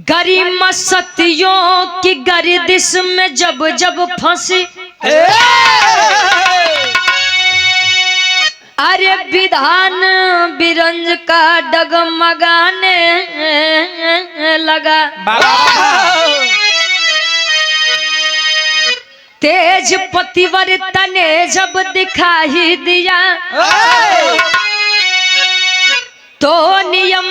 गरिमा सतियों की गर्दिश में जब जब फंसी, अरे विधान बिरंज का डगमगाने लगा। तेज पतिव्रता ने जब दिखाई दिया तो नियम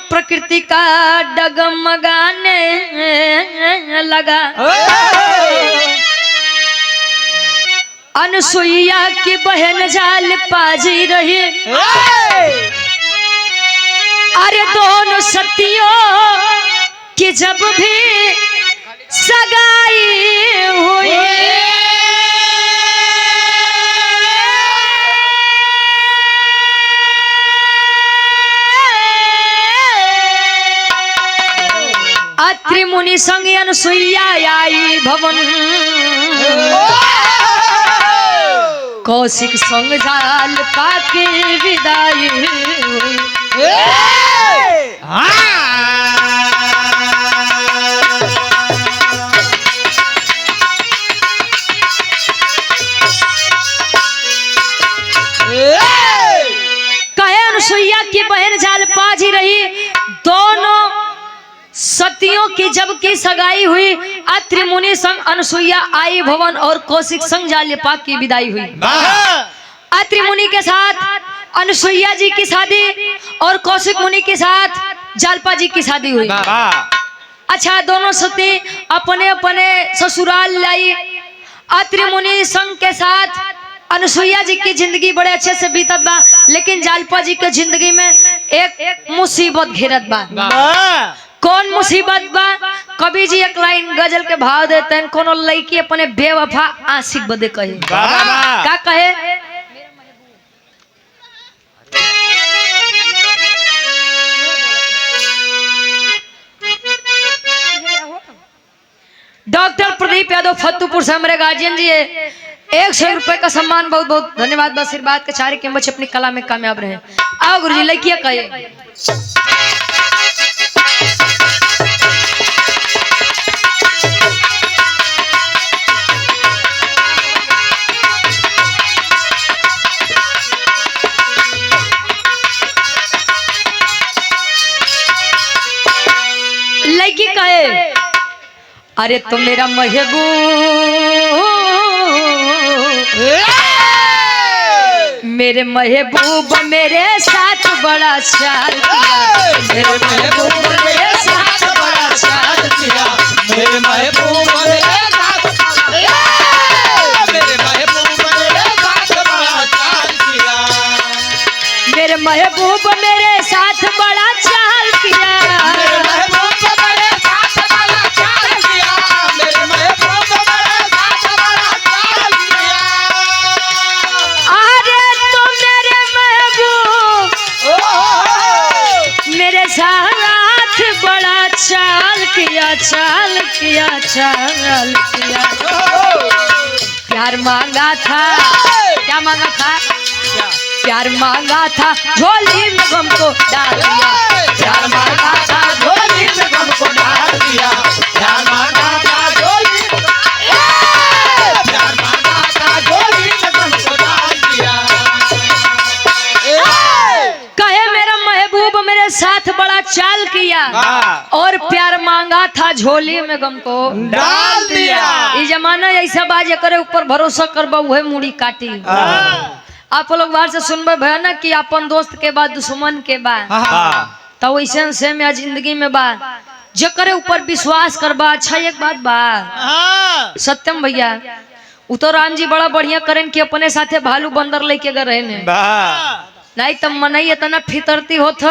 प्रकृति का डगमगाने लगा। अनसुईया की बहन जाल पाजी रही, अरे दोनों सतियों की जब भी सगाई हुई, अत्रि मुनि संग अनसुईया आई भवन, कौशिक संग जाल पाके विदाई हुई। कहे अनसुईया की बहन जाल पाजी रही, दोनों सतियों की जबकि सगाई हुई। अत्रि मुनि संग अनसुईया आई भवन और कौशिक संग जाल्यपा की विदाई हुई। अत्रि मुनि के साथ अनसुईया जी की शादी और कौशिक मुनि के साथ जालपा जी की शादी हुई। अच्छा, दोनों सती अपने अपने ससुराल लाई। अत्रि मुनि संग के साथ अनसुईया जी की जिंदगी बड़े अच्छे से बीतत बा, लेकिन जालपा जी के जिंदगी में एक मुसीबत घिरत बा। कौन मुसीबत बा? कवि जी एक लाइन गजल के भाव देते हैं, कोनो लड़की अपने बेवफा आशिक बदे कहे। क्या कहे? डॉक्टर प्रदीप यादव फतेहपुर से हमारे गार्जियन जी है। 100 रुपए का सम्मान, बहुत बहुत धन्यवाद। आशीर्वाद के चारे के बच्चे अपनी कला में कामयाब रहे। आओ गुरुजी, लड़कियां कहे लड़की कहे, अरे तो मेरा मेरे महबूब मेरे साथ बड़ा चाल किया, मेरे महबूब मेरे साथ बड़ा चाल किया, मेरे महबूब मेरे साथ बड़ा चाल किया, मेरे महबूब मेरे साथ बड़ा चाल किया, मेरे महबूब मेरे साथ बड़ा चाल किया, मेरे महबूब मेरे साथ बड़ा चाल किया। अरे तो मेरे महबूब मेरे साथ बड़ा चाल किया, चाल किया, चाल किया। प्यार मांगा था, क्या मांगा था? प्यार मांगा था, झोली में गम को डाल दिया, प्यार मांगा था, झोली में गम को डाल दिया, प्यार मांगा था, झोली में, प्यार मांगा था, झोली में गम को डाल दिया। कहे मेरा महबूब मेरे साथ बड़ा चाल किया और प्यार मांगा था, झोली में गम को डाल दिया। ये जमाना ऐसा बात करे ऊपर भरोसा करबा वह मुड़ी काटी। आप लोग बाहर से सुनबे भैया ना कि अपन दोस्त के बाद दुश्मन के बाद, तो वैसे से में जिंदगी में बा जकरे ऊपर विश्वास करबा। अच्छा एक बात बा सत्यम भैया, उ तो राम जी बड़ा बढ़िया करें कि अपने साथे भालू बंदर लेके गए रहे ने, नहीं तब मनई इतना फितरती होत,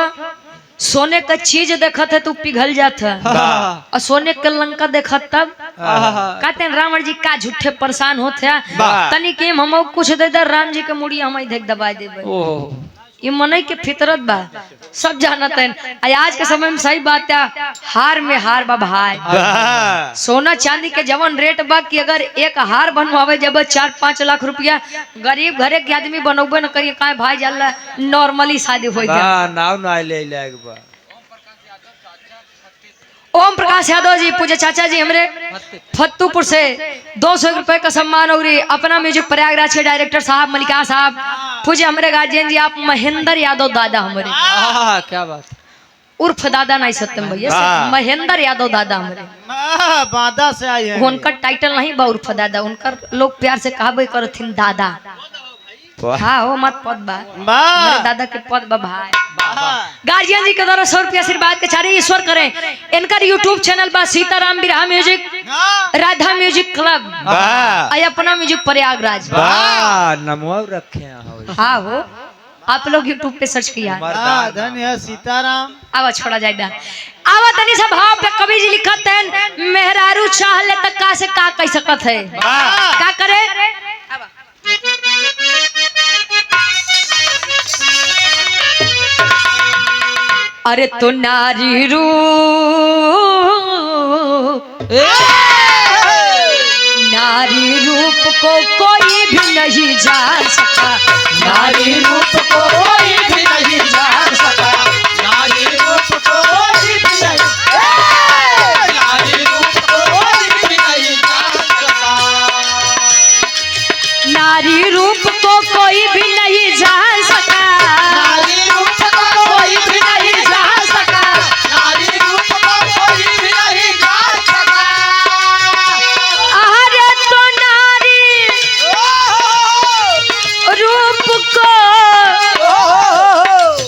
सोने का चीज देखत है तो पिघल जात है, और सोने का लंका देखत तब कहते हैं रावण जी का झूठे परेशान होते हैं, तनी के हम कुछ दे दे राम जी के मुड़ी हम देख दबा देबे। ये मनई के फितरत बा, सब जानत है। आज के समय में सही बात है, हार में हार बा भाई। सोना चांदी के जवन रेट बा कि अगर एक हार बनवावे जब 4-5 लाख रुपया, गरीब घरे के आदमी बनोबे न करिए काहे भाई जाला नॉर्मली शादी हो जाए। ओम प्रकाश यादव जी पूज्य चाचा जी हमरे फत्तूपुर से 200 रुपए का सम्मान और अपना म्यूजिक प्रयागराज के डायरेक्टर साहब मलिका साहब पूज्य हमारे गार्जियन जी आप महेंद्र यादव दादा हमारे क्या बात उर्फ दादा नहीं सत्यम भैया महेंद्र यादव दादा हमारे बादा से आई है उनका टाइटल नहीं बा उर्फ दादा उनका लोग प्यार से कहबे करथिन दादा हाँ हो मत पद बा मेरे दादा के पद बा भाई गार्जियन जी के द्वारा 100 रुपया आशीर्वाद के चारे ईश्वर करें इनका यूट्यूब चैनल बा सीताराम बिरहा म्यूजिक राधा म्यूजिक क्लब अपना म्यूजिक प्रयागराज नमो रखे हाँ हो आप लोग यूट्यूब पे सर्च किया धन्य सीताराम आवा छोड़ा जाएगा आवा तनी सब भाव पे कवि जी लिखत हैं मेहरारू चाह ले तक का से का कह सकत है का करे अरे तो नारी रूप को कोई भी नहीं जान सका नारी रूप को कोई भी नहीं जान सका नारी रूप को कोई भी नहीं नारी रूप को कोई भी नहीं जान सका नारी रूप को कोई भी नहीं जान सका नारी रूप को कोई भी नहीं जान सका नारी रूप को कोई भी नहीं जान सका अरे तो नारी रूप को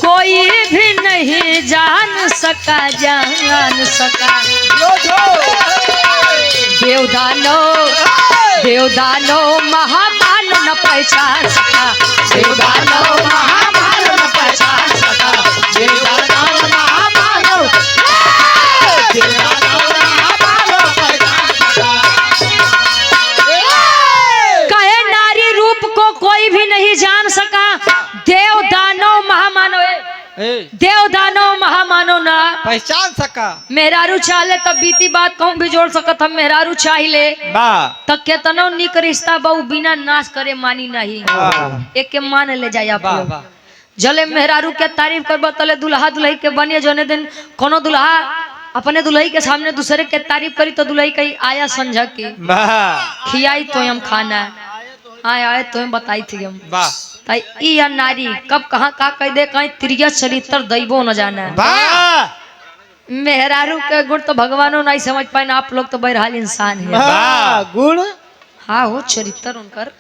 कोई भी नहीं जान सका देवदानो महामानो न पहचान सका देवदानो महामानो न पहचान सका देवदानो महामानो देवदानो महामानो पहचान सका कहे नारी रूप को कोई भी नहीं जान सका देवदानो महामानो देवदानो महामानो ना पहचान सका मेहरारू चाहले तब बीती बात कहूँ भी जोड़ सकत हम मेहरारू चाहिले तब केतनो निक रिश्ता बहु बिना नाश करे मानी नहीं एक के मान ले जाए आप जले मेहरारू के तारीफ कर तले दुल्हा दुल्ही के बने जोने दिन कोनो दुल्हा अपने दुल्ही के सामने दूसरे के तारीफ करी तो दुल्ही कही आया समझ की खियाई तो हम खाना आए तो हम बताई थी हम ताई ई या नारी कब कहाँ का कह दे कहीं त्रिया चरित्र दैवो न जाना मेहरारू के गुण तो भगवानों नहीं समझ पाए ना आप लोग तो बहरहाल इंसान है गुण हाँ हो चरित्र उनकर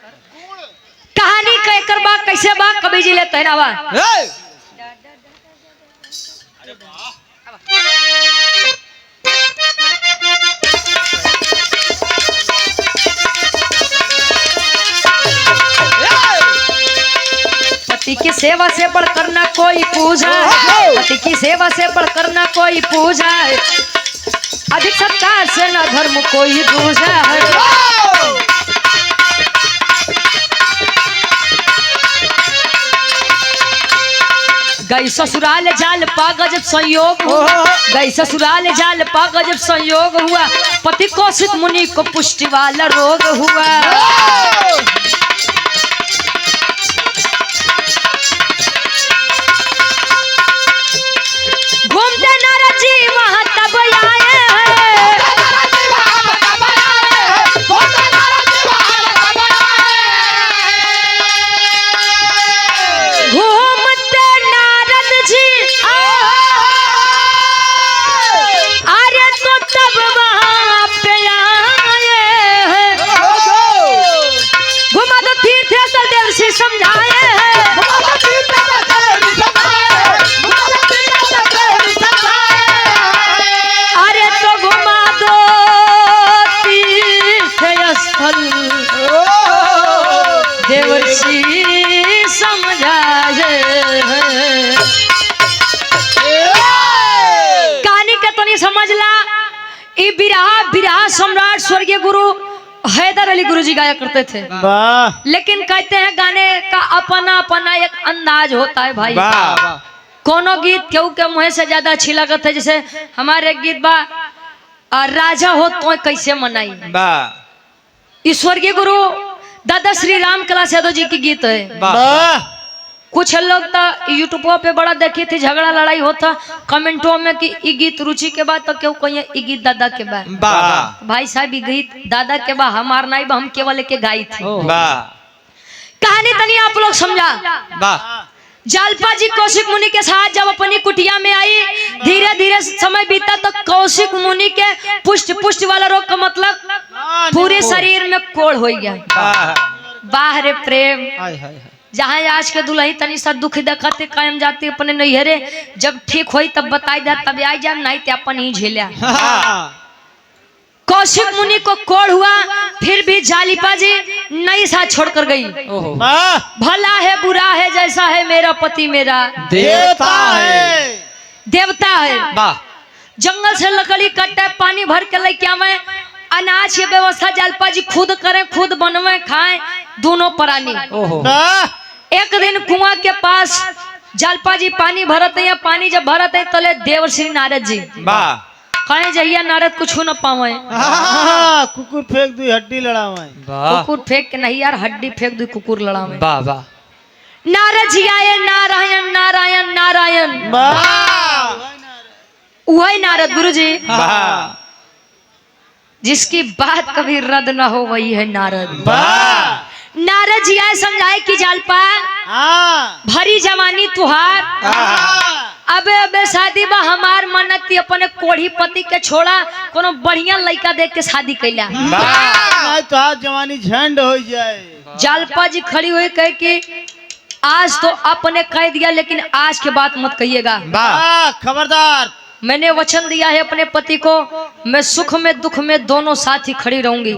कहानी कह कर बा कैसे बा कवि जी लेते हैं बा पति की सेवा से बढ़कर ना कोई पूजा है पति की सेवा से बढ़कर ना कोई पूजा है अधिक सत्कार से ना धर्म कोई दूजा है गई ससुराल जाल पा गजब संयोग हुआ गई ससुराल जाल पा गजब संयोग हुआ पति कौशिक मुनि को पुष्टि वाला रोग हुआ घूमते नारद जी वहां तब आए घूमते नारद जी अरे तो तब वहां पे आए घुमा तो तीर्थ देव से समझाए देवर्षि समझाए कहानी के तो नहीं समझला ई बिरहा सम्राट स्वर्गीय गुरु हैदर अली गुरुजी गाया करते थे लेकिन कहते हैं गाने का अपना अपना एक अंदाज होता है भाई कोनो गीत केहू के मुँह से ज्यादा अच्छी लगत है जैसे हमारे गीत बा राजा हो तो कैसे मनाई ईश्वर के गुरु दादा श्री राम कला यादव जी की गीत है कुछ लोग तो यूट्यूब पे बड़ा देखे थे झगड़ा लड़ाई होता कमेंटों में कि ई गीत रुचि के बाद तो क्यों कहिए ई गीत दादा के बाद। भाई साहब ई गीत दादा के बाद हमार नहीं बा, हम केवल के गाई थे। कहानी तनी आप लोग समझा। जालपा जी कौशिक मुनि के साथ जब अपनी कुटिया में आई, धीरे धीरे समय बीता तो कौशिक मुनि के पुष्ट पुष्ट वाला रोग का मतलब पूरे शरीर में कोढ़ हो गया। बाहर प्रेम जहाँ आज के दुल्ही तनी सा दुख देखते कायम जाते अपने नैहरे, जब ठीक होई तब बताई दे तब आई जा, नहीं तो अपन ही झेलिया। कौशिक मुनि को कोढ़ हुआ, फिर भी जालिपा जी नहीं साथ छोड़कर गई। भला है बुरा है जैसा है मेरा पति मेरा देवता है, देवता है। जंगल से लकड़ी कटे पानी भर के लेके आवे, अनाज की व्यवस्था जालपा जी खुद करें, खुद बनवे खाएं दोनों प्राणी। एक दिन कुआं के पास जालपा जी पानी भरते हैं, पानी जब भरते हैं तले देव श्री नारद जी कहे जहिया नारद कुछ न पावे। कुकुर फेंक दी हड्डी लड़ावे। कुकुर फेंक के नहीं यार, हड्डी फेंक दी कुकुर लड़ावे। नारद जी आए, नारायण नारायण नारायण। वही नारद गुरु जी जिसकी बात कभी रद्द न हो वही है नारद। नारद जी आए समझाए कि जालपा भरी जवानी तुहार, अबे अबे शादी बा हमार मनत अपने कोढ़ी पति के छोड़ा कोनो बढ़िया लड़का देख के शादी कैला। तो आज जवानी झंड हो जाए। जालपा जी खड़ी हुई कहे कि आज तो आपने कह दिया लेकिन आज के बात मत कहिएगा। खबरदार, मैंने वचन दिया है अपने पति को, मैं सुख में दुख में दोनों साथ ही खड़ी रहूंगी।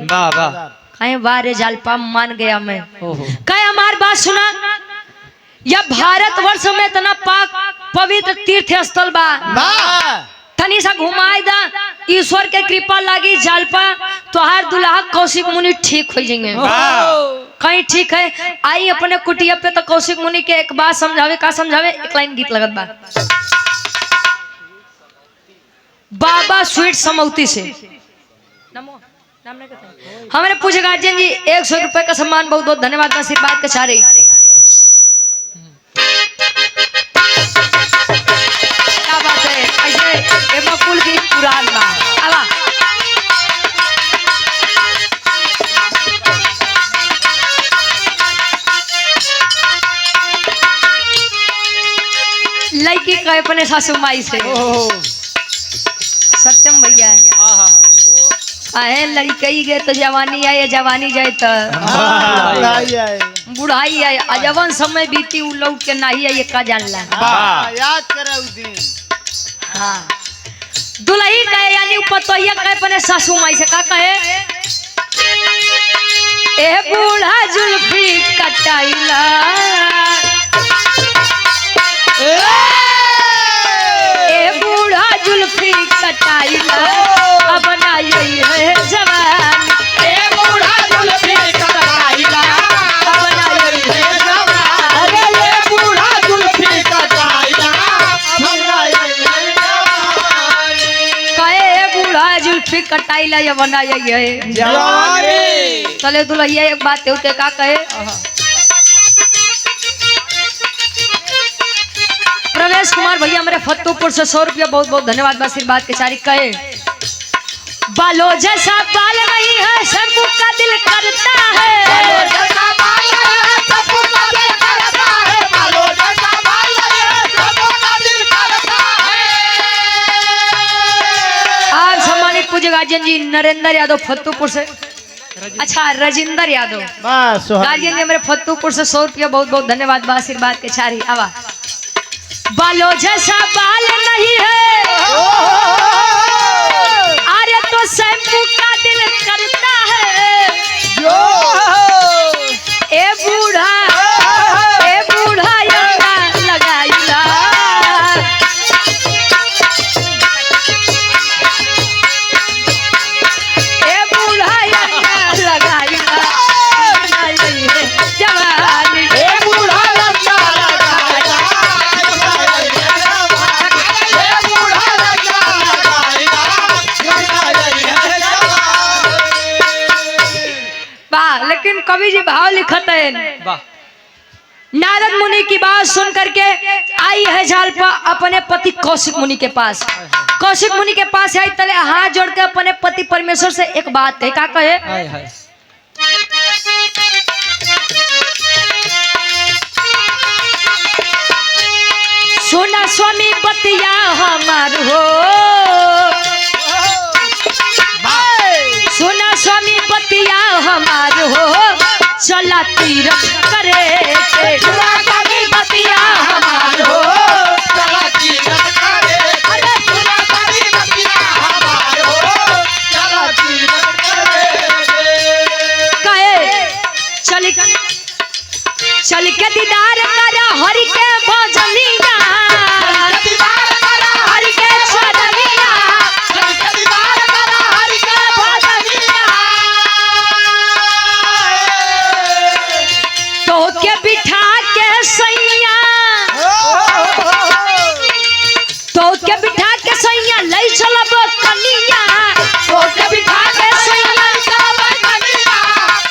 कहे वाह रे जालपा मान गया मैं। कहे हमारी बात सुना, यह भारत वर्ष में इतना पाक पवित्र तीर्थ स्थल बा, तनी सा घुमाए दा, ईश्वर के कृपा लागी जालपा तुहार दुल्हा कौशिक मुनि ठीक हो जाएंगे। कहीं ठीक है आई अपने कुटिया पे तो कौशिक मुनि के एक बात समझावे। का समझावे? एक लाइन गीत लगत बा, बाबा स्वीट समौती से नमो नाम नहीं कहते। हमारे पूछे गार्जियन जी 100 रुपए का सम्मान, बहुत बहुत धन्यवाद। आशीर्वाद के सारे क्या बात है, ऐसे मकुल की पुरान बात। आवा लड़की कहे अपने सासू माई से, सत्यम भैया आहे लड़कई गए तो जवानी आए, जवानी जाए तो बुढ़ाई आए, अजवन समय बीती उ लोग के नहीं है, ये का जानला। याद करे उस दिन। हाँ दुल्ही कहे यानी पतोहिया कहे अपने सासू माई से का कहे, ए बूढ़ा जुल्फी कटाइला, ए बूढ़ा जुल्फी कटाइला, अब ना यही है जवान, ए बूढ़ा जुल्फी कटाइला, अब ना यही है जवान। अरे ये बूढ़ा जुल्फी कटाइला, अब ना यही है जवानी। कहे बूढ़ा जुल्फी कटाइला, अब ना यही है जवानी। चले दुल्हिया एक बात होते का कहे, प्रवेश कुमार भैया मेरे फतेहपुर से 100 रुपया, बहुत बहुत धन्यवाद। आशीर्वाद के सारी कहे, बालों जैसा बाल नहीं है सबको का दिल करता है, बालों जैसा बाल है सबको का दिल करता है, बालों जैसा बाल है सबको का दिल करता है। आप सम्मानित पूज्य गार्जियन जी नरेंद्र यादव फतेहपुर से, अच्छा राजेंद्र यादव गार्जियन जी मेरे फतेहपुर से 100 रुपया, बहुत बहुत धन्यवाद। आशीर्वाद के सारी आवा, बालों जैसा बाल नहीं है, अरे तो शैम्पू का दिल करता है, ए बूढ़ा यंगा लगाइला, ए बूढ़ा यंगा लगाइला, जवानी ए बूढ़ा लंगा लगाइला, ए बूढ़ा लंगा लगाइला, वाह। लेकिन कवि जी भाव लिखत है, नारद मुनि की बात सुन करके आई है जालपा अपने पति कौशिक मुनि के पास। कौशिक मुनि के पास आई तले हाथ जोड़ के अपने पति परमेश्वर से एक बात है, क्या कहे? हाय हाय सुना स्वामी बतिया हमार हो, सुना स्वामी बतिया हमार हो, चला तीरथ करे के। सुना स्वामी बतिया हमार हो, चला तीरथ करे। अरे सुना स्वामी बतिया हमार हो, चला तीरथ करे। कहे चल के दीदार करा हरि के भजनिया, दीदार करा हरि के भजनिया, दीदार करा हरि के भजनिया। तो के बिठा के सैया, तो के बिठा के सैया लई चलब कनिया, तो के बिठा के सैया चलब कनिया,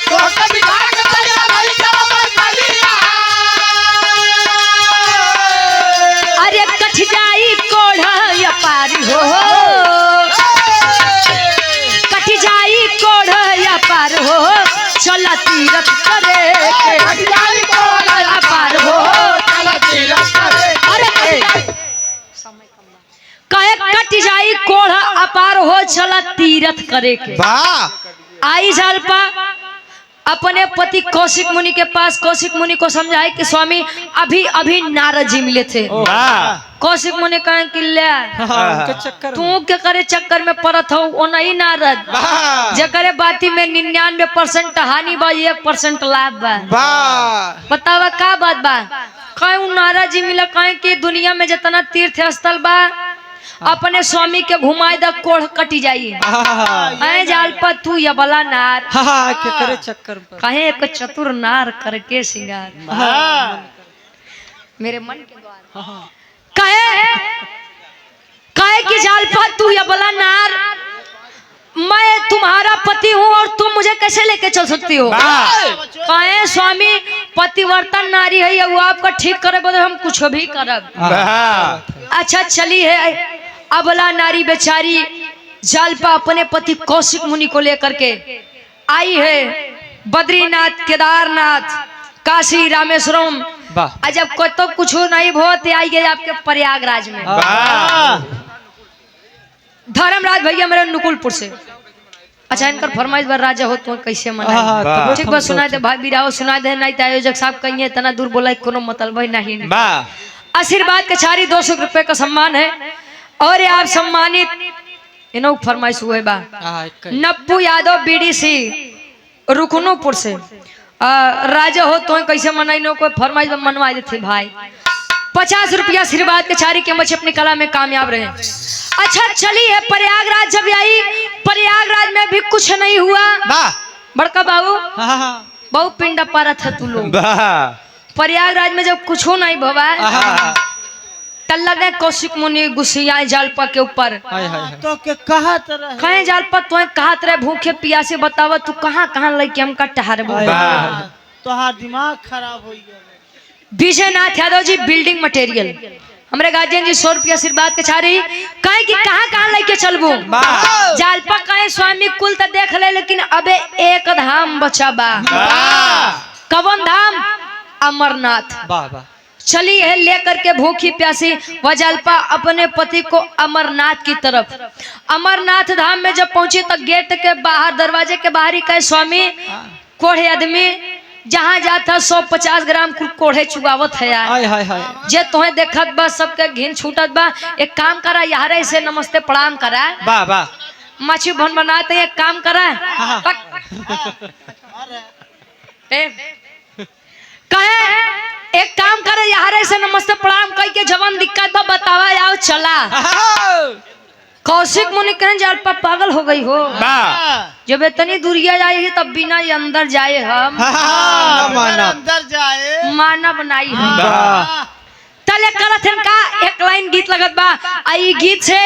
तो के बिठा के सैया लई चलब कनिया। अरे कठ जाई कोढ़ पार हो, कठ जाई कोढ़ पार हो, चला तीरथ करे के। हरियाली कोढ़ पार हो, चला तीरथ करे। अरे कहे कट जाई कोढ़ अपार हो, चला तीरथ करे के। वाह आई जालपा अपने पति कौशिक मुनि के पास। कौशिक मुनि को समझाए कि स्वामी अभी अभी नारद जी मिले थे। कौशिक मुनि कहे कि ले तू के करे चक्कर में पड़त हो, ओ नहीं नारद जे करे बाती में 99% हानि बा, 1% लाभ बा। बतावा का बात बा? कहे नारद जी मिला, कहे कि दुनिया में जितना तीर्थ स्थल बा अपने स्वामी के घुमाए द कोढ़ कटी जाई। अरे जालपा तू या बला नार के करे चक्कर पर कहे एक चतुर नार करके सिंगार मेरे मन के द्वार। कहे कि जालपा तू या बला नार, मैं तुम्हारा पति हूँ और तुम मुझे कैसे लेके चल सकती हो? कहे स्वामी पतिवर्तन नारी है, वो आपका ठीक करे बोले हम कुछ भी करब। अच्छा चली है अबला नारी बेचारी जालपा अपने पति कौशिक मुनि को लेकर के आई है बद्रीनाथ, केदारनाथ, काशी, रामेश्वरम। जब को तो कुछ नहीं बहुत आई गए आपके प्रयागराज में। धर्मराज भैया मेरे नुकुलपुर से। अच्छा इनकर फरमाइश बार राजा हो तो कैसे मनाए? ठीक बात सुना दे भाई बिराओ, सुना दे नहीं तो आयोजक साहब कहिए इतना दूर बोला कोनो मतलब नहीं। आशीर्वाद कछारी 200 रुपए का सम्मान है और आप सम्मानित इनो फरमाइश हुए बा नप्पू यादव बीडीसी रुकनोपुर से। राजा हो तो कैसे मनाई नो कोई फरमाइश मनवा देते भाई। 50 रुपया आशीर्वाद कछारी के मछली अपनी कला में कामयाब रहे। अच्छा चली है प्रयागराज जब आई, प्रयागराज में भी कुछ नहीं हुआ। बड़का बाबू बहुत पिंडा पारा था तू लोग। प्रयागराज में जब कुछ नहीं भवा तल लगे कौशिक मुनि गुस्सिया जालपा के ऊपर। तो के कहा तरह कहे जालपा तो कहा तरह भूखे पियासे बतावा तू कहाँ कहाँ लेके हमका टहर तोहार दिमाग खराब हो गया। विजयनाथ यादव जी बिल्डिंग मटेरियल हमारे गार्जियन जी 100 रुपया आशीर्वाद के छा रही। कहे कि कहाँ कहाँ लेके चलबू? जालपा कहे स्वामी कुल तो देख ले लेकिन अबे एक धाम बचा बा। कवन धाम? अमरनाथ। चली है लेकर के भूखी प्यासी वह जालपा अपने पति को अमरनाथ की तरफ। अमरनाथ धाम में जब पहुंची तो गेट के बाहर दरवाजे के बाहर ही कहे स्वामी कोढ़े आदमी जहाँ जाता 150 ग्राम कोढ़े चुगावत है यार। जे तुम्हें देखत बा सबके घिन छूटत बा। एक काम करा यार से नमस्ते प्रणाम करा। मछली भन बनाते एक काम करा कहे एक काम करे यार से नमस्ते प्रणाम कह के जवान दिक्कत बा बतावा आओ चला। कौशिक मुनि कहें जालपा पागल हो गई हो? जब इतनी दूरिया जाएगी तब बिना अंदर जाए हम अंदर जाए मानव नहीं है। तले करत का एक लाइन गीत लगत बा। आई गीत से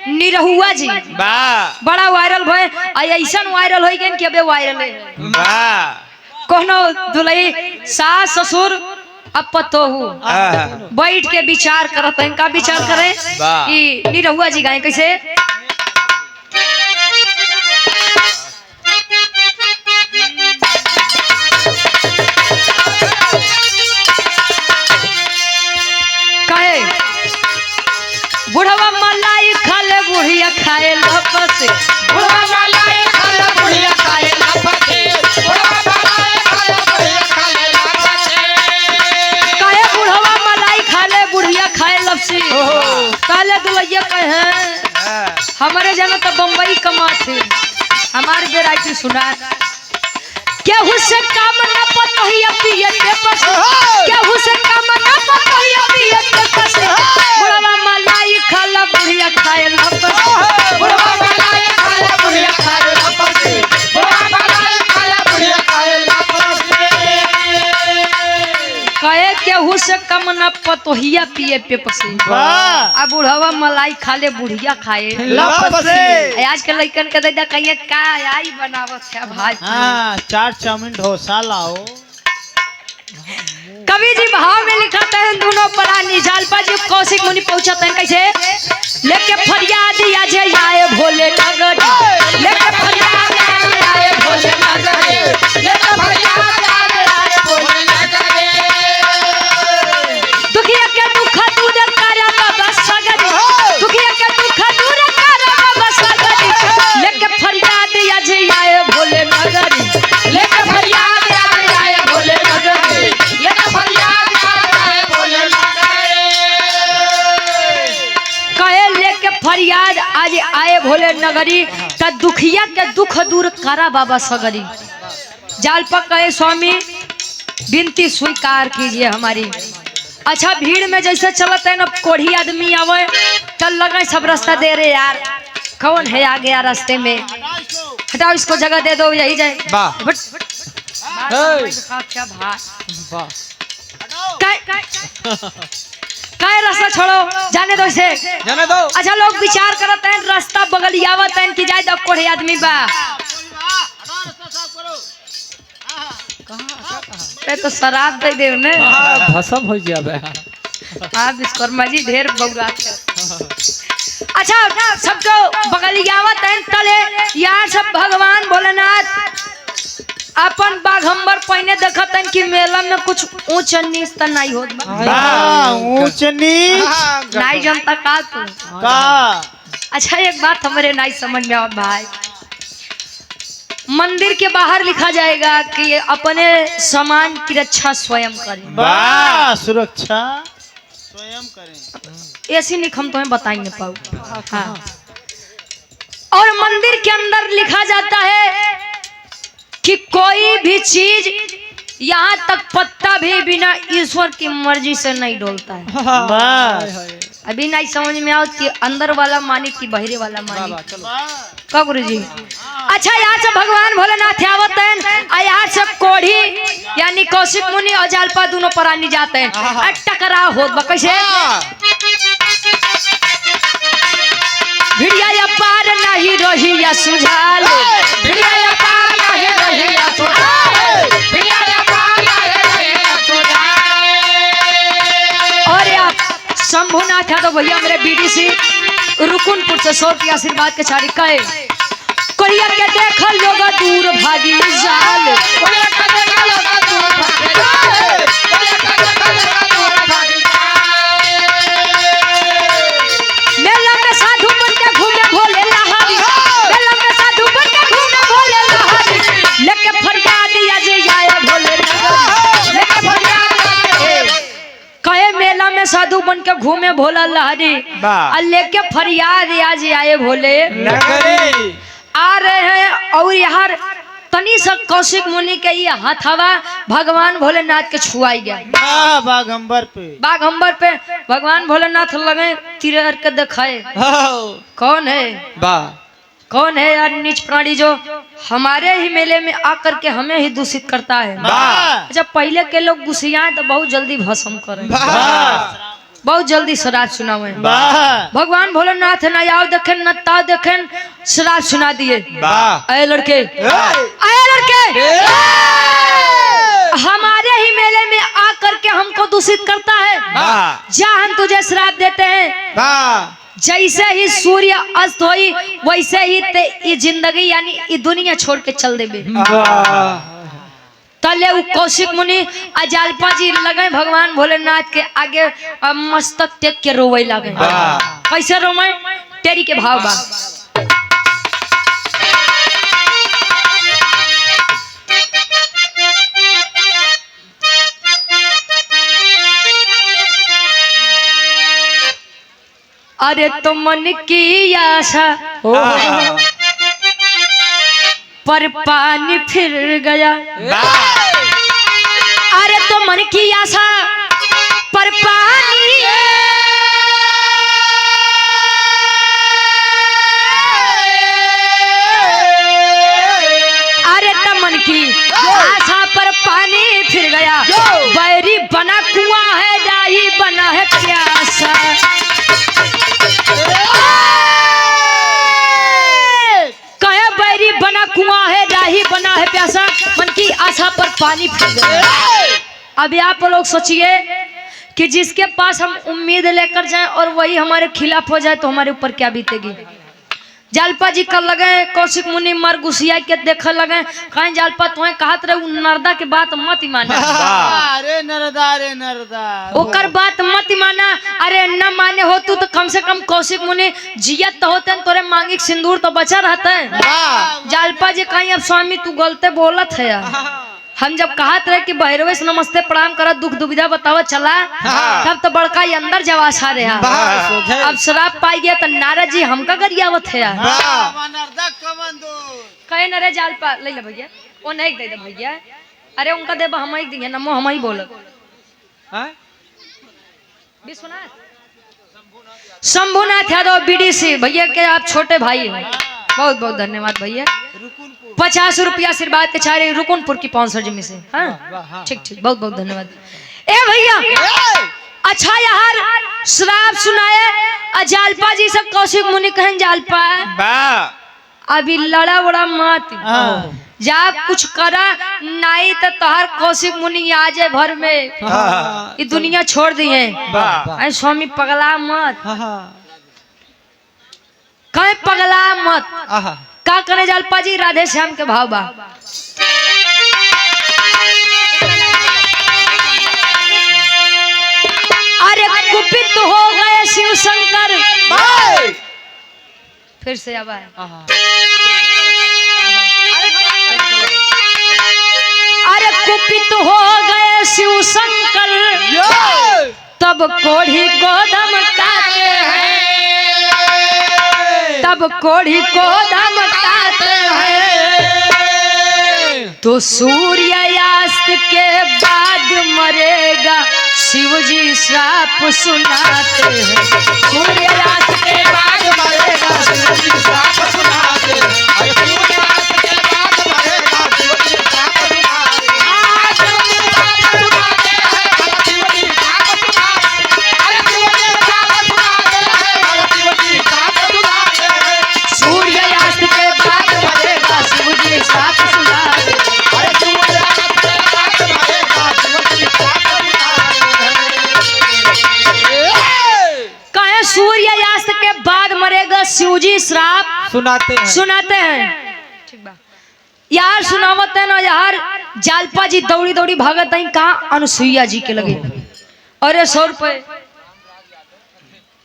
निरहुआ जी बड़ा वायरल भय। ऐसा वायरल हो गए कि अबे वायरल है। कोनो दुल्ही सास ससुर अब पतोहू बैठ के विचार करत हैं। का विचार करे वाह। कि निरहुआ जी गाय कैसे कहे बुढ़वा मलाई खाले बुढ़िया खाए लपस बुढ़वा मलाई खाले बुढ़िया खाए लपसे बुढ़वा मलाई खाले बुढ़िया खाए लपसे कहे बुढ़वा मलाई खाले बुढ़िया खाए लपसी काले दुलैया कहे हमारे जाना तो बम्बई कमाते हमारे बेराइटी सुना केहू से काम न पतोहिया पिए के पस केहू से काम न पतोहिया पिए के पस बुढ़वा मलाई खाला बुढ़िया खाए लपस बुढ़वा मलाई खाले बुढ़िया खाए लपसे बुढ़वा मलाई खाले बुढ़िया खाए लपसे कहे केहू से कम न पतोहिया पिए पे पसे वाह आ बुढ़वा मलाई खाले बुढ़िया खाए लपसे आज के लइकन के दादा कहिए का आई बनावत है भाई हाँ चाट चाउमीन डोसा लाओ कवि जी भाव में लिखाते हैं दोनों प्राणी जालपा जी कौशिक मुनि पहुंचाते हैं कैसे लेके फरियाद आज आए भोले नगर लेके फरियाद आज आए भोले नगर लेके फरियाद आए बोले लगे दुखिया के दुख दूर करा बाबा सगर दुखिया के दुख दूर करा बाबा सगर लेके फरियाद आज आए भोले नगर लेके फरियाद आए बोले लगे लेके फरियाद आए बोले लगे कहे लेके फरियाद आज आए भोले नगरी का दुखिया के दुख दूर करा बाबा सगरी जालपा कहे स्वामी विनती स्वीकार कीजिए हमारी। अच्छा भीड़ में जैसे चलते हैं ना कोढ़ी आदमी आवे चल लगे सब रास्ता दे रहे यार कौन है आ गया रास्ते में हटाओ इसको जगह दे दो यही जाए वाह। बट काय रास्ता छोड़ो जाने दो इसे जाने दो अच्छा लोग विचार करते हैं रास्ता बगलियावत है कि जाए दब कोढ़े आदमी बा ते तो शराब दे दे ने भसम हो जाबे आप विश्वकर्मा जी ढेर बौरा अच्छा सबको बगलियावत है तले यार सब भगवान भोलेनाथ अपन बाघंबर पहने देखत हैं कि मेला में कुछ ऊंच नीच त नहीं होत बा वाह ऊंच नीच नहीं जनता का तू का अच्छा एक बात हमारे नहीं समझ में आवत भाई मंदिर के बाहर लिखा जाएगा कि ये अपने सामान की रक्षा स्वयं करें वाह सुरक्षा स्वयं करें ऐसी नहीं हम तुम्हें बता ही नहीं पाऊँ हाँ। और मंदिर के अंदर लिखा जाता है कि कोई भी चीज यहाँ तक पत्ता भी बिना ईश्वर की मर्जी से नहीं डोलता है वाह अभी नहीं समझ में आओ कि अंदर वाला मानी कि बहरे वाला मानी का गुरु जी अच्छा यहाँ से भगवान भोलेनाथ आवत हैं यहाँ से कोढ़ी यानी कौशिक मुनि और जालपा दोनों प्राणी जाते हैं टकराव होत बा कैसे भिड़िया या पार नहीं रही या सुझाल भिड़िया या पार नहीं रही या सुधार भिड़िया या पार नहीं रही या सुधार और आप शंभुनाथ है तो भैया मेरे बीडीसी रुकुनपुर से 100 की आशीर्वाद के छाड़ी कहे कोरिया के देखा लोग दूर भागी जाल बोले कदे कालो का दूर भागे जाए बोले कदे कालो का दूर भागे जाए मेला में साधु बन के घूमे भोले लहारी मेला में साधु बन के घूमे भोले लहारी लेके फरियाद आज आए भोले नगर लेके फरियाद कहे मेला में साधु बन के घूमे भोला लहारी वाह। और लेके फरियाद आज आए भोले नगरी आ रहे हैं और यहाँ तनी सा कौशिक मुनि के ये हथवा भगवान भोलेनाथ के छुआई गया वाह बाघंबर पे बाघंबर पे भगवान भोलेनाथ लगे तिरर के दिखाए कौन है वाह कौन है यार नीच प्राणी जो हमारे ही मेले में आकर के हमें ही दूषित करता है वाह जब पहले के लोग गुस्सियाए तो बहुत जल्दी भस्म करें वाह बहुत जल्दी शराब सुनावे वाह भगवान भोलेनाथ न आओ देखें न ताओ देखें शराब सुना दिए वाह आए लड़के आए लड़के हमारे ही मेले में आकर के हमको दूषित करता है, जा हम तुझे श्राप देते हैं। जैसे ही सूर्य अस्त होई वैसे ही ये जिंदगी यानी ये दुनिया छोड़ के चल देबे। तले उ कौशिक मुनि अजालपा जी लगे भगवान भोलेनाथ के आगे मस्तक टेक के रोवे लगे। कैसे रोवे? तेरी के भाव बा। अरे तो मन की आशा पर पानी फिर गया। अरे तो मन की आशा पर पानी, अरे तो मन की आशा पर पानी फिर गया। बैरी बना कुआं है, डाही बना है प्यासा। कहे बैरी बना कुआं है, डाही बना है प्यासा, मन की आशा पर पानी फिर गया। अभी आप लोग सोचिए कि जिसके पास हम उम्मीद लेकर जाएं और वही हमारे खिलाफ हो जाए तो हमारे ऊपर क्या बीतेगी। जालपा जी कर लगे कौशिक मुनि मर गुसिया के देख लगे। कहीं जालपा तुम्हें कहत रहे नरदा के बात मत माना। अरे नरदा ओकर बात मत माना। अरे न माने हो तू तो कम से कम कौशिक मुनि जियत तो होते तोरे मांगी सिंदूर तो बचा रहते। जालपा जी कहीं अब स्वामी तू गलते बोलत है। हम जब कहत रहे कि भैरवे से नमस्ते प्रणाम करत दुख दुविधा बतावा चला, तब तो बड़का ही अंदर जवासा रहा। अब शराब पाई गया तो नारद जी हमका गरियावत है। कहे न रे जालपा ले ले भैया, वो नहीं दे दे भैया। अरे उनका देबा हम ही दिए नमो हम ही बोल। विश्वनाथ शंभुनाथ यादव बीडीसी भैया के आप छोटे भाई हैं, बहुत बहुत धन्यवाद भैया। 50 रुपया आशीर्वाद के चारे रुकुनपुर की 500 जमी से। हाँ ठीक ठीक, बहुत बहुत धन्यवाद। ए भैया अच्छा यार श्राप सुनाए अजालपा जी से कौशिक मुनि कहन जालपा अभी लड़ा बड़ा मत जा कुछ करा नहीं तो तोहर कौशिक मुनि आ जाए भर में ये दुनिया छोड़ दी है। स्वामी पगला मत, कहे पगला मत। का करे जालपा जी? राधे श्याम के भाव बा। अरे कुपित हो गए शिव शंकर, फिर से अब आए। अरे कुपित हो गए शिव शंकर, तब कोढ़ी को धमकाते हैं, तब कोढ़ी को धमकाते हैं। तो सूर्यास्त के बाद मरेगा शिव जी श्राप सुनाते हैं। सूर्यास्त के बाद मरेगा शिव जी श्राप सुनाते हैं। सूर्यास्त के बाद मरेगा शिव जी श्राप सुनाते हैं। सूर्यास्त के बाद मरेगा शिव जी श्राप सुनाते हैं। सूर्यास्त के बाद मरेगा शिवजी श्राप सुनाते हैं। ठीक बा यार, सुनावत है ना यार। जालपा जी दौड़ी दौड़ी भागत है कहा अनुसुईया जी के लगे। अरे 100 रुपए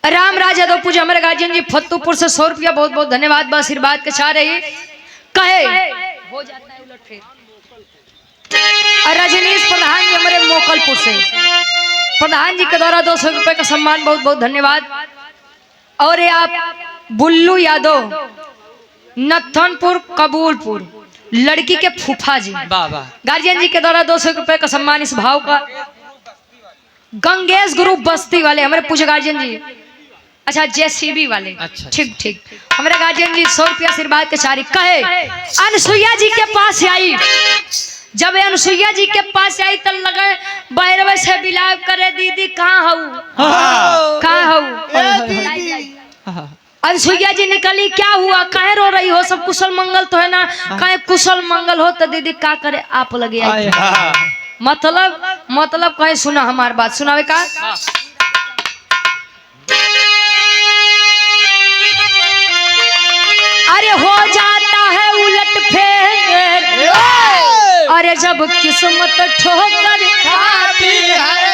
राम राज यादव पूजा हमारे गार्जियन जी फतुपुर से 100 रुपया बहुत बहुत धन्यवाद। बस आशीर्वाद के चाह रही कहे हो जाता है उलट फेर। रजनीश प्रधान जी हमारे मोकलपुर से, प्रधान जी के द्वारा 200 रुपए का सम्मान बहुत बहुत धन्यवाद। और ये आप बुल्लू यादव नथनपुर कबूलपुर लड़की के फूफा जी गार्जियन जी के द्वारा 200 रुपए का सम्मान इस भाव का। गंगेश ग्रुप बस्ती वाले हमारे पूछे गार्जियन जी, अच्छा जेसीबी वाले, ठीक ठीक हमारे गार्जियन जी 100 रुपया आशीर्वाद के चारी कहे अनुसुईया जी के पास आई। जब अनुसुईया जी के पास आई तो लगे भैरव से बिलाव करे दीदी कहाँ हूँ कहाँ हूँ। अनुसुईया जी निकली क्या हुआ कहे रो रही हो, सब कुशल मंगल तो है ना? कहे कुशल मंगल हो तो दीदी क्या करे आप लगे आई। मतलब कहे सुना हमार बात सुनावे का। अरे हो जाता है उलट फेर, अरे जब किस्मत ठोकर खाती है,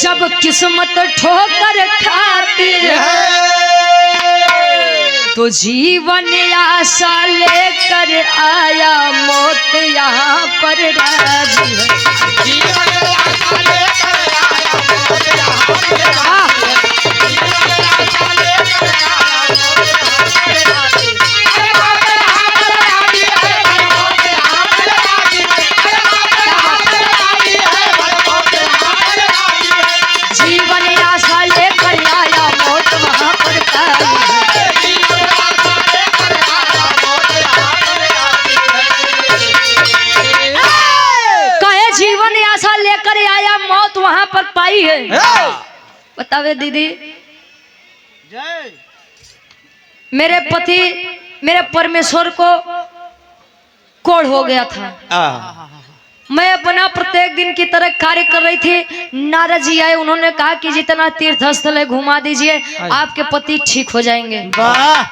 जब किस्मत ठोकर खाती है तो जीवन आशा लेकर आया मौत यहाँ पर राजी है। जीवन आशा लेकर आया मौत यहाँ पर राजी है। जीवन आशा लेकर आया मौत यहाँ पर राजी है। अरे मौत यहाँ पर राजी है, अरे मौत यहाँ पर राजी है, अरे मौत यहाँ पर राजी है। जीवन आशा लेकर आया मौत वहाँ पर राजी है। जीवन आशा लेकर आया मौत यहाँ पर राजी है। कहे जीवन आशा लेकर आया मौत वहाँ पर पाई है। बतावे दीदी, जय मेरे पति मेरे परमेश्वर को कोढ़ हो गया था। मैं अपना प्रत्येक दिन की तरह कार्य कर रही थी। नारद जी आए, उन्होंने कहा कि जितना तीर्थ स्थल है घुमा दीजिए, आपके पति ठीक हो जाएंगे। वाह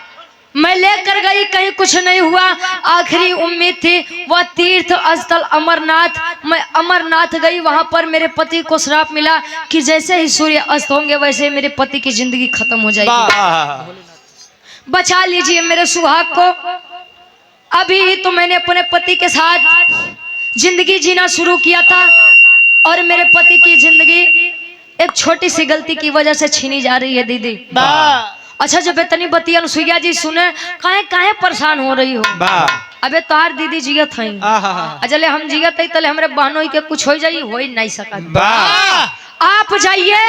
मैं लेकर गई, कहीं कुछ नहीं हुआ। आखिरी उम्मीद थी वह तीर्थ स्थल अमरनाथ। मैं अमरनाथ गई, वहां पर मेरे पति को श्राप मिला कि जैसे ही सूर्य अस्त होंगे वैसे मेरे पति की जिंदगी खत्म हो जाएगी। बचा लीजिए मेरे सुहाग को। अभी तो मैंने अपने पति के साथ जिंदगी जीना शुरू किया था और मेरे पति की जिंदगी एक छोटी सी गलती की वजह से छीनी जा रही है दीदी। अच्छा जब इतनी बतिया अनुसुईया जी सुने, काहे काहे परेशान हो रही हो। अबे तोहार दीदी जियत हई, अजले हम जियत हई तले हमरे बहनों के कुछ हो जाई, हो ही नहीं सकत। आप जाइए,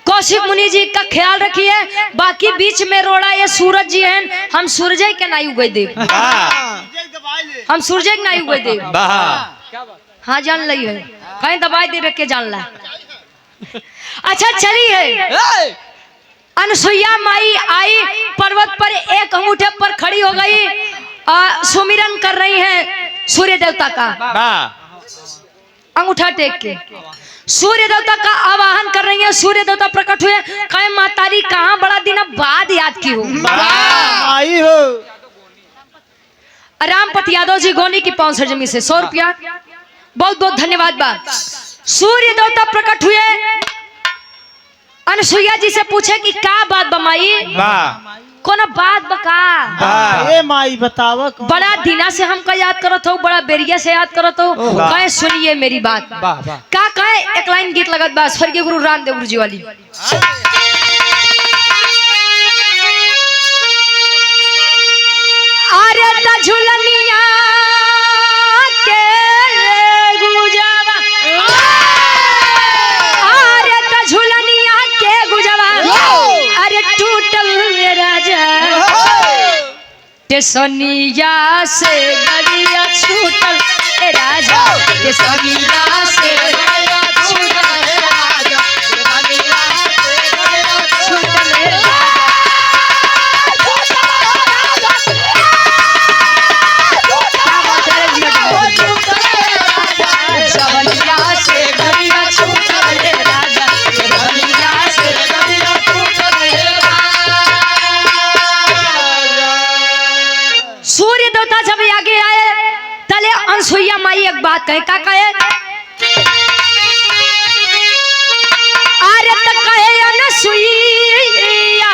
कौशिक मुनि जी का ख्याल रखिए। बाकी बीच में रोड़ा ये सूरज जी हैं, हम सूरज के नहीं उगे देव, हम सूरज के नहीं उगे देव। हाँ जान ली है, कहीं दवाई दे के जान ला। अच्छा चलिए, अनुसुईया माई आई, पर्वत पर एक अंगूठे पर खड़ी हो गई, सुमिरन कर रही हैं सूर्य देवता का। अंगूठा टेक के सूर्य देवता का आवाहन कर रही है। सूर्य देवता प्रकट हुए, कहे मातारी कहाँ बड़ा दिन बाद याद की हो। आई हो रामपत यादव जी गोनी की 65 जमी से 100 रुपया, बहुत बहुत धन्यवाद। बात सूर्य देवता प्रकट हुए, अनुसुईया जी से पूछे कि का बात बमाई, कौन बात बका। ए माई बतावा कौन? बड़ा दिना से हमका याद करत हो, बड़ा बेरिया से याद करत हो। कहे सुनिए मेरी बात। का कहे एक लाइन गीत लगत बा, स्वर्गीय गुरु रामदेव गुरु जी वाली। अरे त झुलनिया के गुजवा, अरे त झुलनिया के गुजवा, अरे टूटल राजा टेसनिया से गड़िया छूटल राजा, टेसनिया से गड़िया छूटल राजा, छूटल राजा। सूर्य देवता जब आगे आए तले अनुसुईया माई एक बात कहे, का कहे, अरे तक कहे अनुसुईया,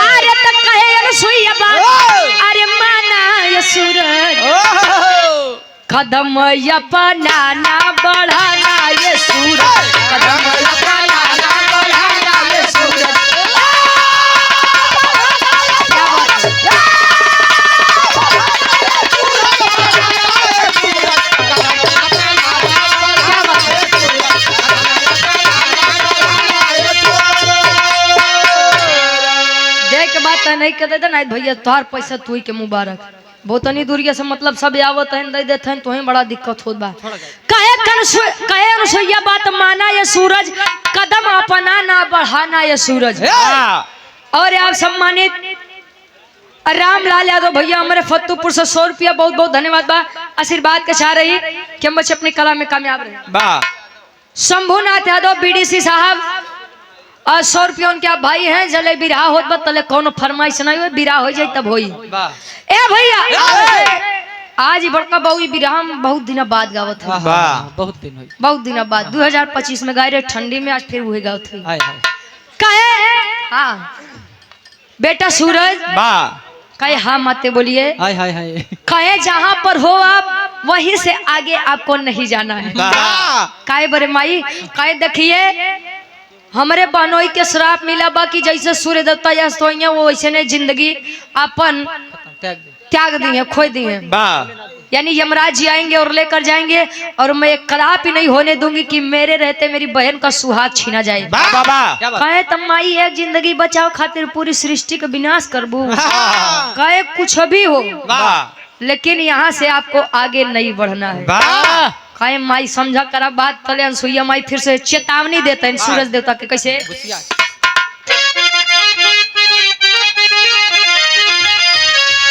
अरे तक कहे अनुसुईया बात, अरे माना ये सूरज कदम अपना ना बढ़ाना, ये सूरज कदम अपना ना बढ़ाना, ये सूरज। नहीं कर देते ना भैया, तोहार पैसा तू ही के मुबारक। बहुतनी दूरिया से मतलब सब आवत है दे देते हैं, तो ही बड़ा दिक्कत होत बा। कहे अनुसुईया बात माना ये सूरज कदम अपना ना बढ़ाना, ये सूरज। और आप सम्मानित रामलाल यादव भैया हमारे फतेहपुर से 100 रुपया बहुत बहुत धन्यवाद बा। आशीर्वाद के चाह रही कि हम बच्चे अपनी कला में कामयाब रहे। वाह शंभुनाथ यादव बीडीसी साहब और 100 रुपया उनके आप भाई हैं। जले बिरहा होत बा तले कौन फरमाइश नहीं हो, बिरहा हो जाए तब होई। वाह ए भैया आज ही बड़का बहू बिरहा में बहुत दिन बाद गावत है। वाह बहुत दिन हुई। बहुत दिन बाद 2025 में गाय रहे ठंडी में, आज फिर वही गावत है। हाय हाय कहे हाँ बेटा सूरज वाह कहे हाँ माते बोलिए। हाय हाय हाय कहे जहाँ पर हो आप वहीं से आगे आपको नहीं जाना है। वाह काहे बरे माई कहे देखिए हमारे बहनोई के श्राप मिला बा कि जैसे सूर्य देवता अस्त हो वो वैसे ने जिंदगी अपन त्याग दी है, खोई दी है। वाह यानी यमराज जी आएंगे और लेकर जाएंगे और मैं एक कदापि नहीं होने दूंगी कि मेरे रहते मेरी बहन का सुहाग छीना जाए। वाह वाह कहे तब माई एक जिंदगी बचाओ खातिर पूरी सृष्टि का विनाश करबू। कहे कुछ भी हो वाह लेकिन यहाँ से आपको आगे नहीं बढ़ना है। वाह कहे माई समझा करा बात तले अनसुईया माई फिर से चेतावनी देते हैं सूरज देवता के। कैसे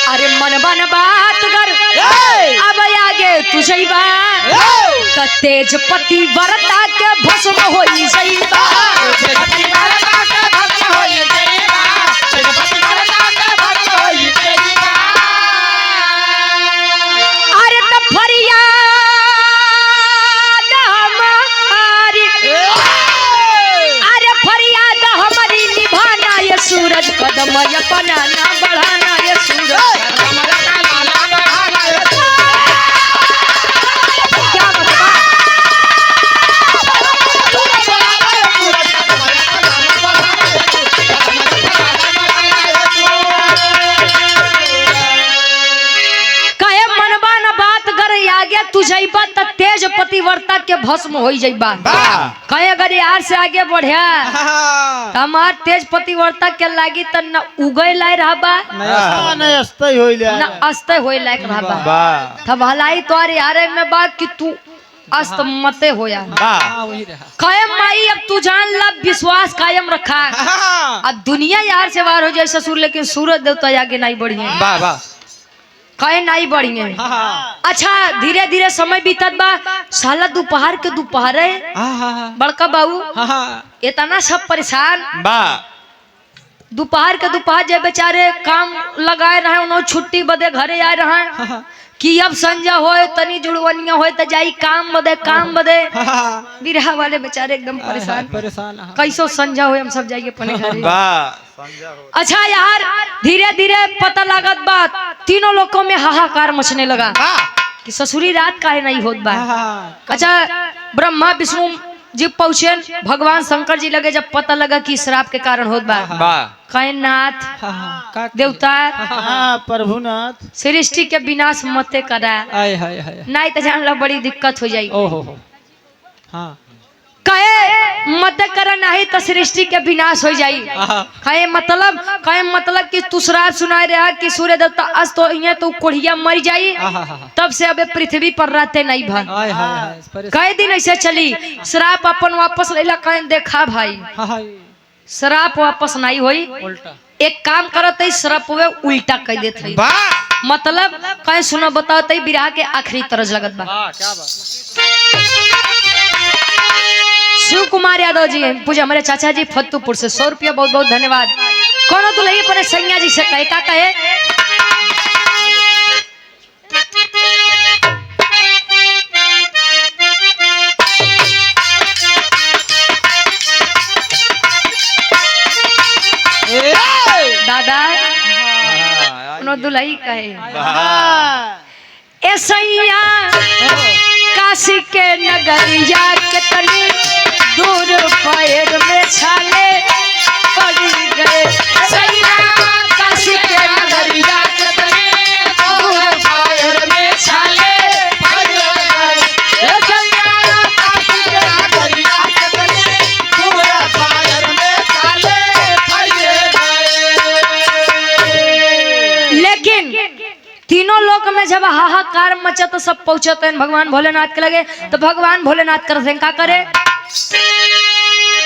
अरे मन बन बात कर अब आगे तुझे बात तेजपति वरता के भस्म होई जईबा। अरे तो फरियाद हमारी, अरे फरियाद हमारी निभाना ये सूरज कदम अपना ना बढ़ाना ये सूरज। क्या बता कहे मनबा न बात करे आगे तू जइबा त तेज पतिवर्ता के भस्म हो जइबा। कहे अगर यार से आगे बढ़िया हमार तेज पतिवर्ता के लागी त न उगय लाय रहबा नहीं अस्ते होइले न अस्ते होय लायक रहबा। वाह तब भलाई तोर यारे में बात कि तू अस्त मते होया। वाह वही रहा। कहे माई अब तू जान ला विश्वास कायम रखा। अब दुनिया यार से वार हो जाए ससुर लेकिन सूरज देवता आगे नहीं बढ़ी है। वाह वाह कहे नहीं बढ़ी है। अच्छा धीरे धीरे समय बीतत बा। साला दोपहर के दोपहर बड़का बाबू इतना सब परेशान। वाह दोपहर के दोपहर जब बेचारे काम लगाए रहे उन्होंने छुट्टी बदे घरे आए रहे कि अब संजा होए तनी जुड़वनिया होए तो जाई काम बदे बिरहा वाले बेचारे एकदम परेशान कैसो संजा होए हम सब जाइए अपने घरे। वाह अच्छा यार धीरे धीरे पता लागत बा तीनों लोगों में हाहाकार मचने लगा कि ससुरी रात काहे नहीं होत बा। अच्छा ब्रह्मा विष्णु जी पहुंचे भगवान शंकर जी लगे जब पता लगा कि श्राप के कारण होत बा। वाह कहे नाथ देवता हाँ प्रभुनाथ सृष्टि के विनाश मते करा नहीं तो जान लो बड़ी दिक्कत हो जाई। कहे मत करा नहीं तो सृष्टि के विनाश हो जाई। कहे मतलब कि तू श्राप सुनाए रहा कि सूर्य देवता अस्त हो तो कोढ़िया मर जाई तब से अबे पृथ्वी पर रहते नहीं भाई। कई दिन ऐसे चली श्राप अपन वापस लेला। कहे देखा भाई श्राप वापस नहीं होई एक काम करत श्राप वे उल्टा कह देते मतलब कहे सुनो बताओ तई बिरहा के आखिरी तरज लगत बा। शिव कुमार यादव जी पूजा हमारे चाचा जी फतेहपुर से 100 रुपया बहुत बहुत धन्यवाद। कौन तो लगी पर सैया जी से कहे का कहे दादा कौन दुलही कहे ए सैया काशी के नगरिया के तनी दूर पैर में छाले पड़ी गए। सैया काशी के नगरिया के तनी दूर पैर में छाले पड़ी गए। सैया काशी के नगरिया के तनी दूर पैर में छाले पड़ी गए। लेकिन तीनों लोक में जब हाहाकार मचा तो सब पहुंचते हैं भगवान भोलेनाथ के लगे तो भगवान भोलेनाथ कर क्या करे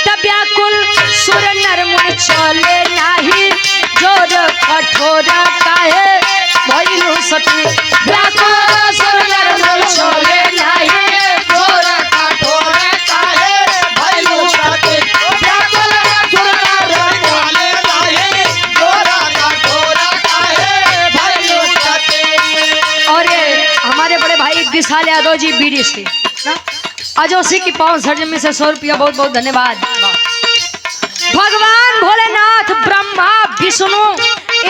तब व्याकुल सुर नर मुनि चले नाही जोर कठोर काहे विशाल यादव जी बीडी से अजोसी की पावन सरजमी से 100 रुपया बहुत बहुत धन्यवाद। भगवान भोलेनाथ ब्रह्मा विष्णु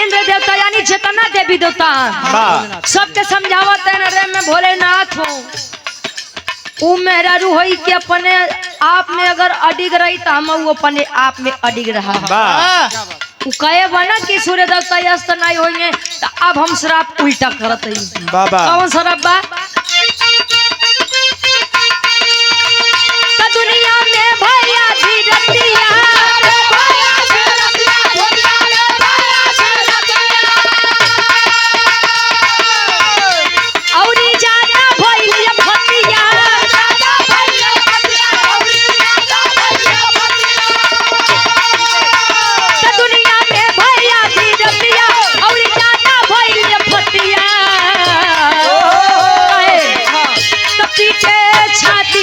इंद्र देवता यानी जितना देवी देवता सबके समझावत है रे मैं भोलेनाथ हूँ। ऊ मेरा रू होई कि अपने आप में अगर अडिग रही तो हम वो अपने आप में अडिग रहा। ऊ कहे बना कि सूर्य देवता अस्त नहीं होंगे तो अब हम श्राप उल्टा करत है। कौन श्राप बा? दुनिया में भैया धीरतिया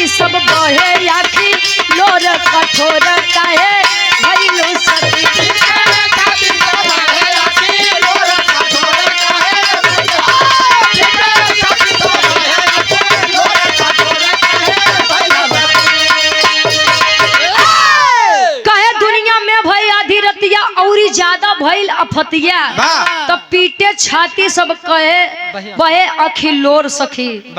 सब बहे आखी लोर कठोर काहे भइलु सती। कहे दुनिया में भई आधी रतिया औरी ज्यादा भइल अफतिया तब पीटे छाती सब कहे बहे आखी लोर सखी।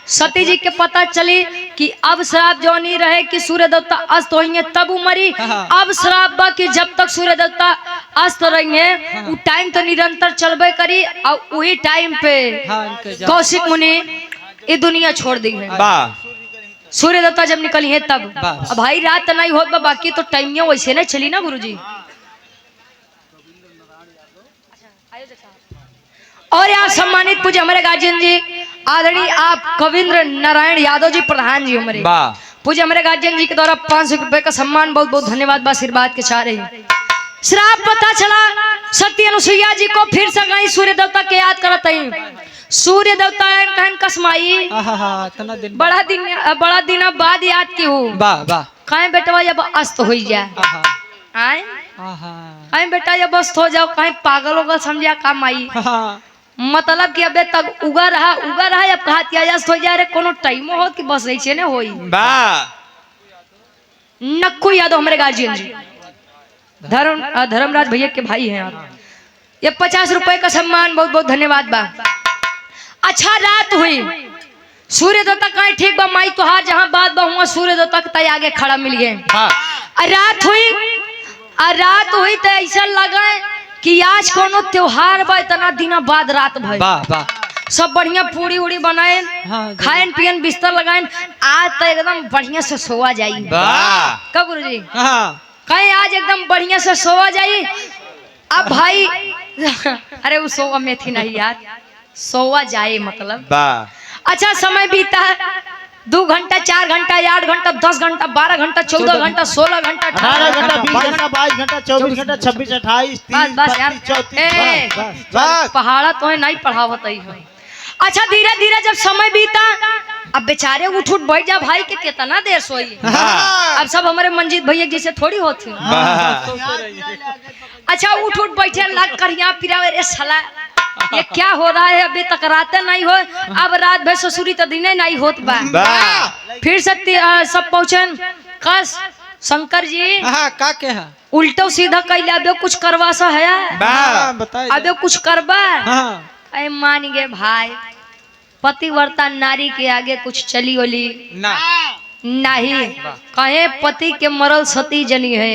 सती जी के पता चली कि अब श्राप जो नहीं रहे कि सूर्य देवता अस्त होंगे तब उमरी। अब श्राप बा कि जब तक सूर्य देवता अस्त रहेंगे वो टाइम तो निरंतर चलबे करी और वही टाइम पे कौशिक मुनि ये दुनिया छोड़ दी है। सूर्य देवता जब निकली है तब अब भाई रात नहीं होत बा बाकी तो टाइम वैसे नहीं चली ना गुरुजी। और यहाँ सम्मानित पूज्य हमारे गार्जियन जी आदरणीय आप कविंद्र नारायण यादव जी प्रधान जी हमारे पूज्य हमारे गार्जियन जी के द्वारा 500 रुपए का सम्मान बहुत बहुत धन्यवाद आशीर्वाद के चाह रहे हैं। श्राप पता चला सती अनुसुईया जी को फिर से गई सूर्य देवता के याद करत है। सूर्य देवता कहन कसमाई बड़ा दिन बाद याद की हूँ कहीं बेटवा जब अस्त हो जाए कहीं बेटा जब अस्त हो जाओ कहीं पागल होगा समझा काम आई मतलब कि अबे तक उगा रहा अब कहा हो जा रहे कोनो टाइम हो कि बस ऐसे न होई। नक्कू यादव हमारे गार्जियन जी धर्मराज भैया के भाई हैं यार ये 50 रुपए का सम्मान बहुत बहुत धन्यवाद बा। अच्छा रात हुई सूर्य देवता कहीं ठीक बा माई तोहार जहाँ बात बा हुआ सूर्य देवता के आगे खड़ा मिल गए। रात हुई तो ऐसा लगा कि आज कोनो त्योहार बा इतना दिना बाद रात भाई सब बढ़िया पूरी उड़ी बनाए खाएन पियन बिस्तर लगाएन आज तो एकदम बढ़िया से सोवा जाई। कब गुरुजी कहीं आज एकदम बढ़िया से सोवा जाई। अब भाई अरे वो सोवा में थी नहीं यार सोवा जाए मतलब अच्छा समय बीता 2 घंटा 4 घंटा 8 घंटा 10 घंटा 12 घंटा 14 घंटा 16 घंटा 18 घंटा 20 घंटा 22 घंटा 24 घंटा 26 28 30 बस यार 34 पहाड़ा तो है नहीं पढ़ावत है। अच्छा धीरे धीरे जब समय बीता अब बेचारे उठ बैठ जा भाई के कितना देर सोई। अब सब हमारे मंजीत भैया जी से थोड़ी होती। अच्छा उठ बैठे लग कर यहाँ पिरा रे साला ये क्या हो रहा है अभी तक रात नहीं हो अब रात भर ससुरी तो दिन नहीं होत बा। फिर सब पहुंचे कस शंकर जी का के है उल्टो सीधा कैले अबे कुछ करवा सा है अबे कुछ करबा अरे मान गए भाई पतिव्रता नारी के आगे कुछ चली ओली नहीं कहे पति के मरल सती जनी है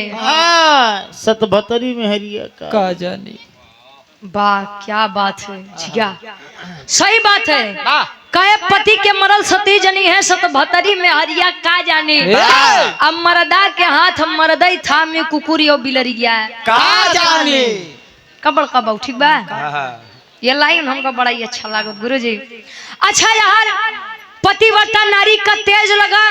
सतभतरी में हरिया का जानी। वाह क्या बात है जिया सही बात है कहे पति के मरल सती जनी है सतभतरी में हरिया का जानी। अब मरदा के हाथ मरदई था में कुकुरियो बिलरिया का जानी कबड़ कबौ ठीक बा ये लाइन हमको बड़ा ही अच्छा लगा गुरुजी। अच्छा यार पतिव्रता नारी का तेज लगा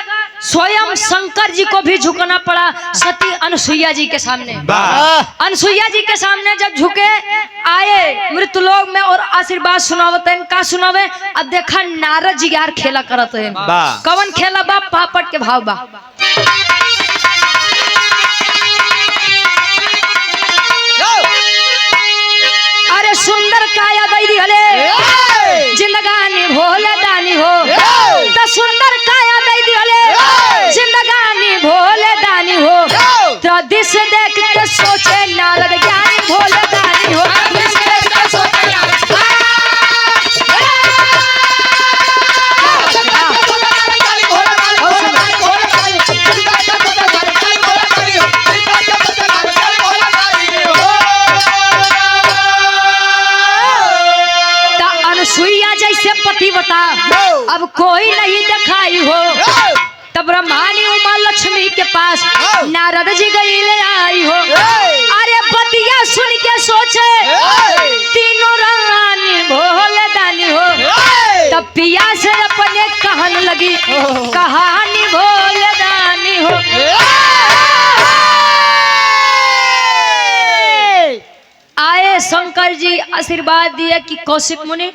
स्वयं शंकर जी को भी झुकना पड़ा सती अनुसुईया जी के सामने। अनुसुईया जी के सामने जब झुके आए मृतलोक में और आशीर्वाद सुनावते का सुनावे। अब देखा नारद जी यार खेला करत है कवन खेला बा पापट के भाव बा। अरे सुंदर काया दैरी हले जिंदगानी भोले दानी हो भोले दानी हो सुइया जैसे पतिव्रता अब कोई नहीं दिखाई हो। तब ब्रह्मानी उमा लक्ष्मी के पास नारद जी गई ले आई हो। अरे बतिया सुन के सोचे तीनों रानी भोले दानी हो। तब पिया से अपने कहन लगी कहानी भोले दानी हो। आए शंकर जी आशीर्वाद दिए कि कौशिक मुनि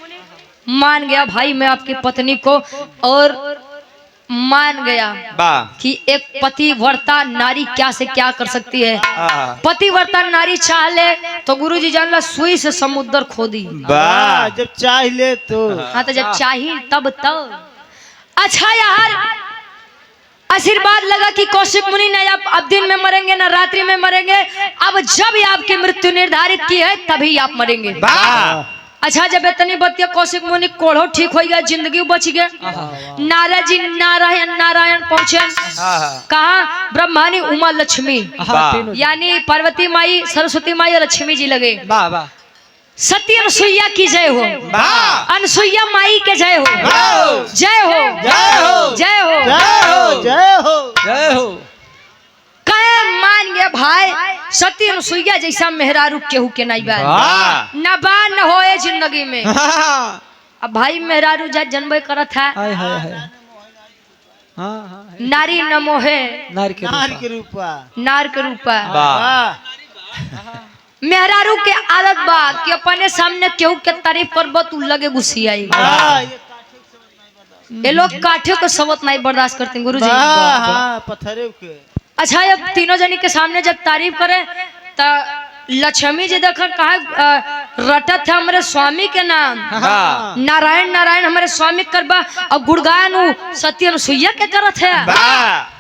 मान गया भाई मैं आपकी पत्नी को, और मान गया कि एक पतिव्रता नारी क्या से क्या कर सकती है। पतिव्रता नारी चाह ले तो गुरुजी जानला सुई से समुद्र खोदी। जब चाह ले तो हाँ, तो जब चाहिए तब अच्छा यार आशीर्वाद लगा कि कौशिक मुनि ने अब दिन में मरेंगे ना रात्रि में मरेंगे। अब जब आपकी मृत्यु निर्धारित की है तभी आप मरेंगे। अच्छा जब इतनी बतिया कौशिक मुनि कोढ़ो ठीक हो गया, जिंदगी बच गया। नारद जी नारायण नारायण पहुंचे कहा ब्रह्मानी उमा लक्ष्मी यानी पार्वती माई सरस्वती माई और लक्ष्मी जी लगे। सती अनुसुईया की जय हो, अनुसुईया माई के जय हो, जय हो, जय हो, जय हो, जय हो, जय हो। कहे मान गया भाई सती अनुसुईया जैसा मेहरारू केहू के नहीं बा न बा न होए जिंदगी में। अब भाई मेहरारू जा जन्म करत है नारी न मोहे नार के रूपा, नार के रूपा। मेहरारू के आदत बा कि अपने सामने केहू के तारीफ करबो तू लगे गुस्सी आई। ये लोग काठियों को सबक नहीं बर्दाश्त करते गुरुजी। पत्थरे के। अच्छा जब तीनों जनी के सामने जब तारीफ करे तो लक्ष्मी जी देख कहा रटत है हमारे स्वामी के नाम नारायण नारायण हमारे स्वामी करबा और गुणगान सत्य अनुसुईया के करत है।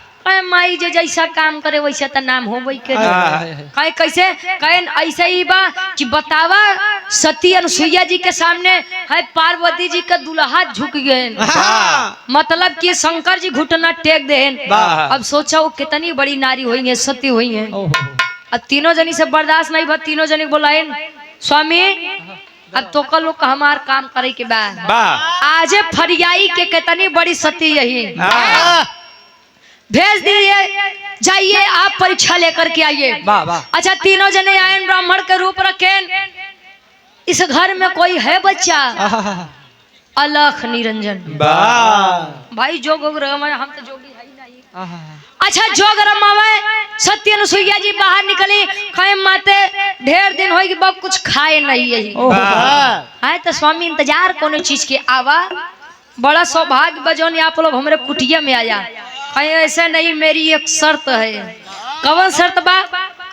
माई जे जैसा काम करे वैसा तो नाम हो वही के कहे कैसे कहे ऐसे ही बा कि बतावा सती अनुसुईया जी के सामने है पार्वती जी का दुल्हा झुक गए, मतलब कि शंकर जी घुटना टेक दे। अब सोचा वो कितनी बड़ी नारी हुई है, सती हुई है। अब तीनों जनी से बर्दाश्त नहीं बा, तीनों जनी बोलाए स्वामी अब तो कल लोग हमार काम करे के बाद आजे फरियाई के कितनी बड़ी सती यही भेज दिए, जाइए आप परीक्षा लेकर के आइए। अच्छा तीनों जने आए ब्राह्मण के रूप रखे। इस घर में कोई है बच्चा अलख निरंजन भाई जोग हम तो जोगी है नहीं। अच्छा जोग रमावे सत्य अनुसुईया जी बाहर निकली कहे माते ढेर दिन होगी बाप कुछ खाए नहीं यही है तो स्वामी इंतजार कोनो चीज के आवा। बड़ा सौभाग्य बजौनी आप लोग हमारे कुटिया में आया। ऐसे नहीं मेरी एक शर्त है। कवन शर्त बा?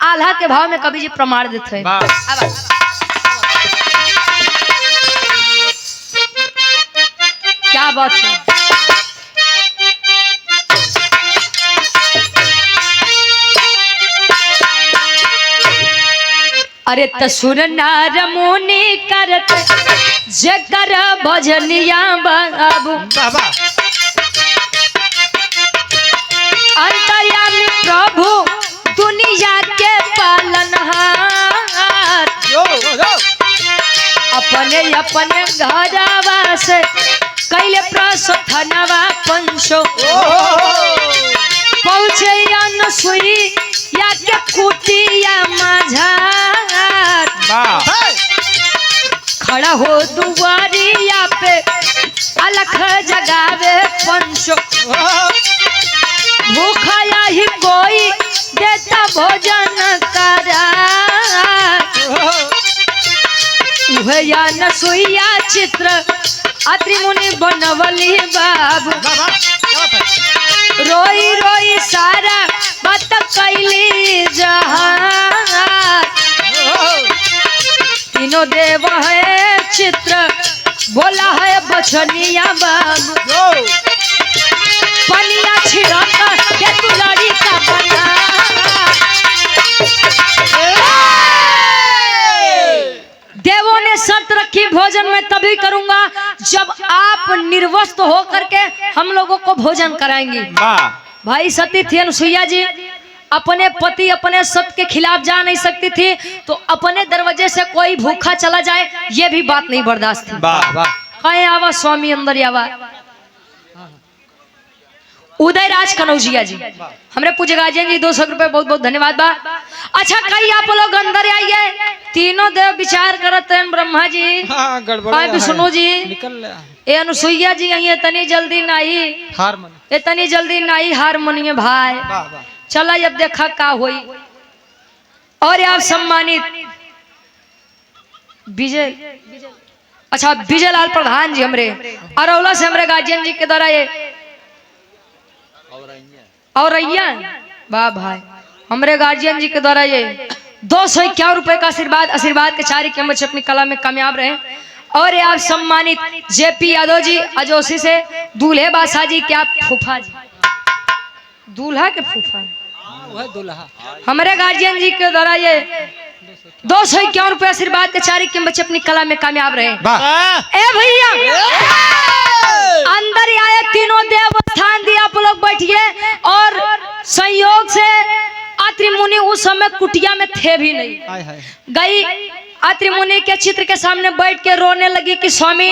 आल्हा के भाव में कभी जी प्रमाण देते हैं। क्या बात है? अरे तसुर नार मुनि करत जकर भजनिया बाबू अंतर्यामी प्रभु दुनिया के पालनहार अपने अपने घरवा से कैले प्रसथनवा पंचो पहुँचे अनुसुईया के कुटिया माझार खड़ा हो दुआरिया पे अलख जगावे पंचो भूखाया ही कोई देता भोजन करा अनुसुईया चित्र अत्रि मुनि बनवली बाबू रोई रोई सारा बात कैली जहां तीनों देव है चित्र बोला है बचनिया बाबू पनिया छिड़का के तू लड़ी का बना भोजन मैं तभी करूंगा जब आप निर्वस्त्र हो करके हम लोगों को भोजन कराएंगी। वाह भाई सती थी अनुसुईया जी, अपने पति अपने सत्य के खिलाफ जा नहीं सकती थी, तो अपने दरवाजे से कोई भूखा चला जाए ये भी बात नहीं बर्दाश्त थी। वाह वाह कहे आवा स्वामी अंदर आवा। उदयराज कनौजिया जी, हमरे पूज्य गार्जियन जी 200 रुपए बहुत बहुत धन्यवाद बा। अच्छा कई आप लोग अंदर आइए, तीनों देव विचार करते हैं ब्रह्मा जी, हाँ गड़बड़ भाई विष्णु जी, निकल रहा है। ए अनुसुईया जी आई इतनी जल्दी नहीं, हारमोन इतनी जल्दी नहीं हारमोनियम भाई। वाह वाह चला अब देखा का हुई। और आप सम्मानित विजय, अच्छा विजय लाल प्रधान जी हमरे अरौला से हमरे गार्जियन जी के द्वारा ये और वाह भाई हमरे गार्जियन जी के द्वारा ये 251 रुपए का आशीर्वाद के चारी के बच्चे अपनी कला में कामयाब रहे। और ये आप सम्मानित जेपी यादव जी अजोसी से दूल्हे बादशाह जी, क्या फूफा जी, दूल्हा के फूफा वह दुल्हा हमारे गार्जियन जी के द्वारा ये 251 रुपए आशीर्वाद के चारी के बच्चे अपनी कला में कामयाब रहे। ए भैया अंदर आए तीनों देव स्थान दिया, आप लोग बैठिए। और संयोग से अत्रि मुनि उस समय कुटिया में थे भी नहीं, हाय हाय गई अत्रि मुनि के चित्र के सामने बैठ के रोने लगी कि स्वामी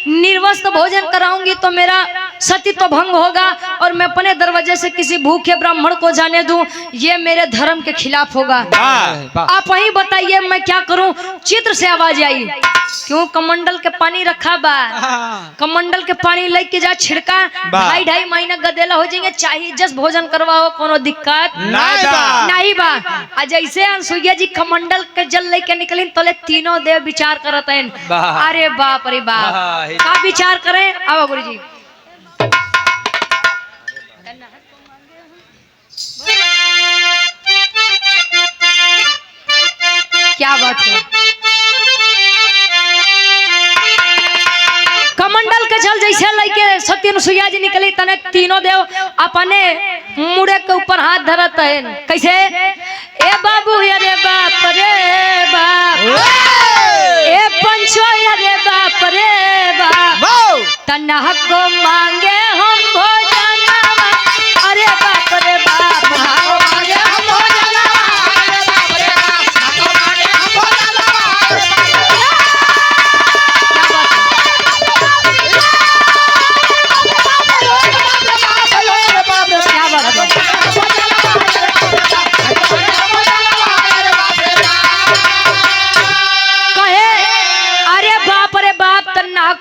निर्वस्त्र भोजन कराऊंगी तो मेरा सतीत्व भंग होगा और मैं अपने दरवाजे से किसी भूखे ब्राह्मण को जाने दूं, ये मेरे धर्म के खिलाफ होगा। आप वही बताइए मैं क्या करूं। चित्र से आवाज आई, क्यों कमंडल के पानी रखा बा, कमंडल के पानी लेके जा छिड़का, 2.5 महीना गदेला हो जाएंगे, चाहिए जस भोजन करवाओ, कोनो दिक्कत नहीं बा। आ जैसे अनुसुईया जी कमंडल के जल लेके निकली तले तीनों देव विचार करत हैं। अरे बाप रे बाप, क्या विचार करें। अब गुरु जी क्या बात है। कमंडल के जल जैसे लेके सती अनुसुईया जी निकली तने तीनों देव अपने मुड़े के ऊपर हाथ धरत है। कैसे, ए बाबू अरे बाप रे बाप, ए पंचो अरे बाप रे बाप, तना को मांगे हम भोजन, अरे बाप रे बाप मांगे हम भोजन।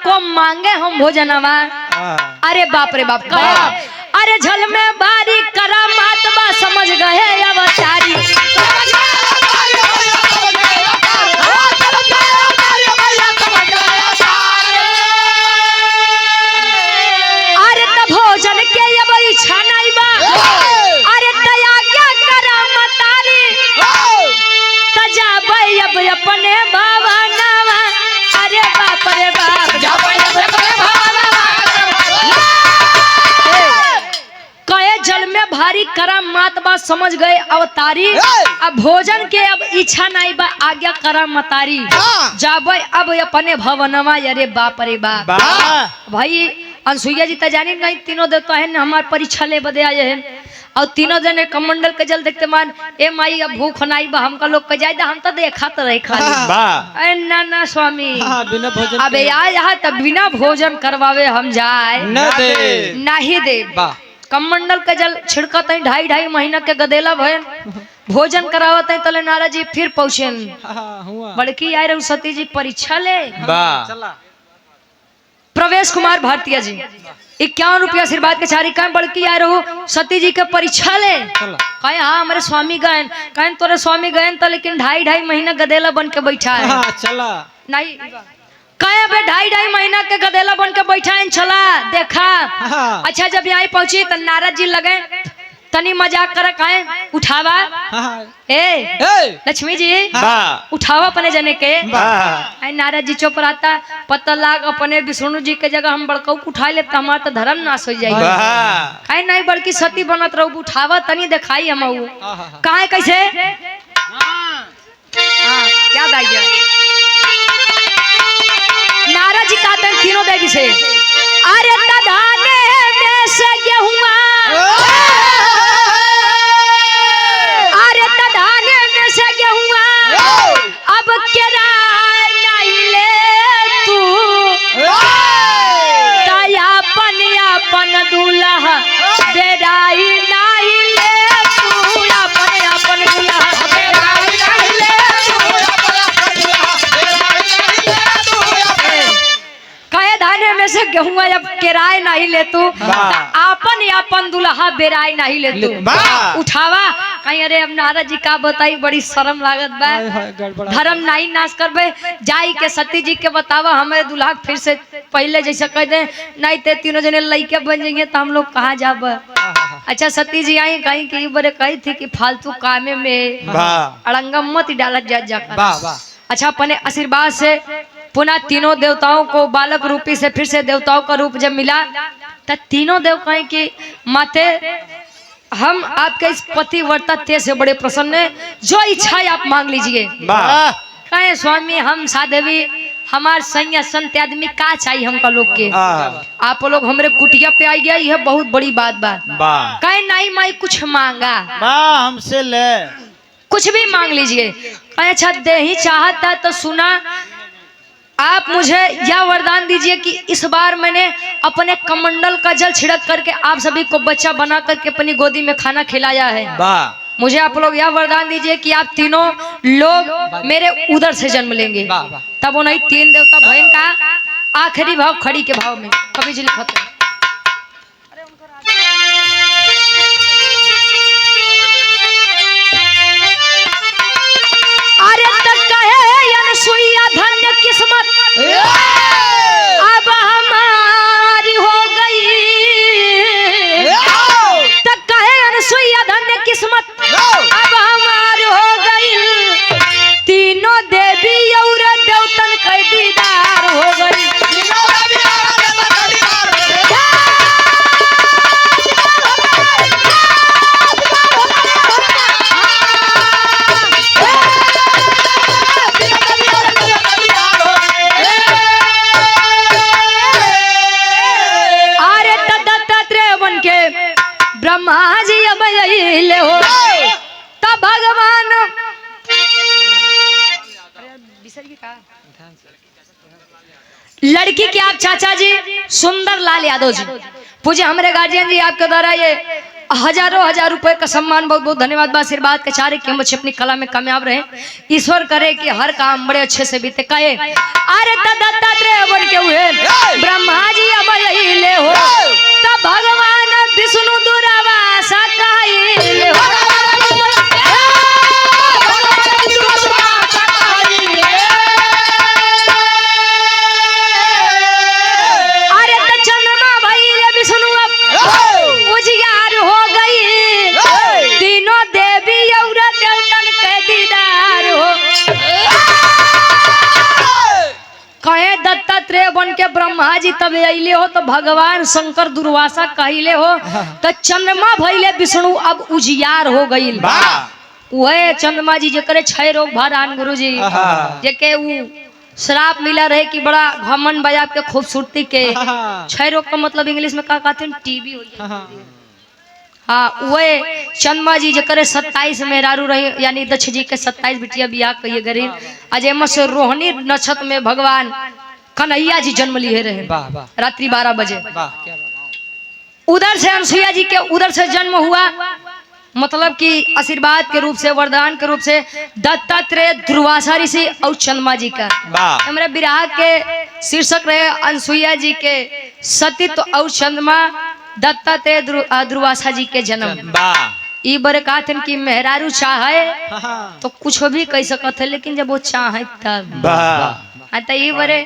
को मांगे हम भोजनवा, अरे बाप रे बाप कहे, अरे झल में बारी करा मातबा समझ गए अवतारी, अरे त भोजन के अब इच्छा नहीं बा, अरे दया क्या करा मतारी, तजाबे अब अपने बाबा नावा, अरे बाप रे बाप कहे जल में भारी करा मातबा समझ गए अवतारी, अब भोजन के अब इच्छा नहीं बा, आज्ञा करा मतारी, जाबे अब अपने भवनवा, अरे बाप रे बाप। भाई अनुसुईया जी तजानी नहीं, तीनों देवता है हमारे परीक्षा ले बदे आए हैं, और तीनों जने कमंडल के जल देखते मान, ए माई अब भूख नहीं बा, हमका लोग के जाए हम तो देखा तो रहे खाली। ना ना स्वामी बिना भोजन अबे यहाँ तब बिना भोजन करवावे हम जाए नहीं दे। कमंडल के जल छिड़कत है, 2.5 महीना के गदेला भयन भोजन करावत है, तले नाराज जी फिर पहुंचे बड़की आए रहे सती जी परीक्षा ले। प्रवेश कुमार भारतीय जी 51 रुपया आशीर्वाद के चारी कम बड़की आए रहो सती जी के परीक्षा ले। कहे हाँ हमारे स्वामी गयन, कहे तोरे स्वामी गयन तो लेकिन 2.5 महीना गदेला बन के बैठा है। चला नहीं कहे अबे 2.5 महीना के गदेला बन के बैठा है, चला देखा। अच्छा जब यहाँ पहुंची तो नारद जी लगे तनी मजाक कर, कहे उठावा ए लक्ष्मी जी उठावा अपने जने के। नारद जी चुप रहता, पता लाग अपने विष्णु जी के जगह हम बड़कऊ उठा ले तो हमारा तो धर्म नाश हो जाएगा। कहे नहीं बड़की सती बनत रहो, उठावा तनी दिखाई हम कहे कैसे। क्या गाइए देवी से अरे तधाने में से गेहुआ अरे तधाने में से गेहुआ अब केरा नहीं ले तू ताया अपन दूल्हा बेराई नहीं ले तू अपन दूल्हा बेराई नहीं ले कहे धाने में से गेहुआ जब किराए नहीं ले तू अपन दुल्हा बेराई नहीं ले तू उठावा कहीं अरे अब नारद जी का बताई बड़ी शर्म लागत बा धर्म नहीं नाश करबे जाई के सती जी के बतावा हमारे दुल्हा फिर से पहले जैसे कह दे नहीं ते तीनों जने लड़के बन जाएंगे तो हम लोग कहाँ जाब। अच्छा सती जी आई कहीं की बड़े कही थी कि फालतू कामे में अड़ंगम मत डालत जाकर। अच्छा अपने आशीर्वाद से पुनः तीनों देवताओं को बालक रूपी से फिर से देवताओं का रूप जब मिला तो तीनों देव कहें कि माते हम आपके इस पतिव्रता ते से बड़े प्रसन्न हैं, जो इच्छा है आप मांग लीजिए। कहे स्वामी हम साधवी हमार संज्ञा संत आदमी का चाहिए हमका लोग के आप लोग हमरे कुटिया पे आई गया यह बहुत बड़ी बात बा। कहे नहीं माई कुछ मांगा हमसे ले कुछ भी मांग लीजिए। कहे अच्छा दे ही चाहता तो सुना आप मुझे यह वरदान दीजिए कि इस बार मैंने अपने कमंडल का जल छिड़क करके आप सभी को बच्चा बना करके अपनी गोदी में खाना खिलाया है। मुझे आप लोग यह वरदान दीजिए कि आप तीनों लोग मेरे उदर से जन्म लेंगे। तब वो नहीं तीन देवता बहन का आखिरी भाव खड़ी के भाव में कवि जी लिखते हैं। अरे तक कहे अनसुईया धन्य किस्मत अब हमारी हो गई तक कहे अनसुईया धन्य किस्मत अब हमारी हो गई तीनों देवी और देवतन के दीदार हो गई। ब्रह्मा जी अब ले हो तब भगवान लड़की के आप चाचा जी सुंदर लाल यादव जी पूजे हमारे गार्जियन जी आपके द्वारा ये हजारों हजार रुपए का सम्मान बहुत बहुत धन्यवाद बा आशीर्वाद के चारे कि हम बच्चे अपनी कला में कामयाब रहे ईश्वर करे कि हर काम बड़े अच्छे से बीते। कहे अरे दत्तात्रेय बन के हुए ब्रह्मा जी अब ले हो तब भगवान विष्णु दुर्वासा कहिले हो अरे तो चंद्रमा भइले विष्णु अब उजियार हो गई तीनों देवी और देवतन के दीदार हो। कहे दत्तात्रेय बन के ब्रह्मा जी तब अले हो तो भगवान शंकर दुर्वासा कहले हो तो चंद्रमा भइले विष्णु अब उजियार हो गई। वह चंद्रमा जी जकरे 6 रोग भरान गुरु जी जेके उ श्राप मिला रहे कि बड़ा घमंड बा आपके खूबसूरती के 6 रोग का मतलब इंग्लिश में का कहते हैं टीबी हो जाए। हाँ वह चंद्रमा जी जकरे 27 मेहरारू रहे यानी दक्ष जी के 27 बिटिया बियाह कहिए गरीब अजय से रोहिणी नक्षत्र में भगवान कन्हैया जी जन्म लिए रहे रात्रि 12 बजे। उधर से अनसुईया जी के उधर से जन्म हुआ मतलब कि आशीर्वाद के रूप से वरदान के रूप से दत्तात्रेय दुर्वासा ऋषि और चंद्रमा जी का हमारे विराह के शीर्षक रहे अनसुईया जी के सतीत्व और चंद्रमा दत्तात्रेय दुर्वासा जी के जन्म। ई बड़े कहते कि मेहरारू चाहे तो कुछ भी कह सकते है लेकिन जब वो चाहे तब तो ये बड़े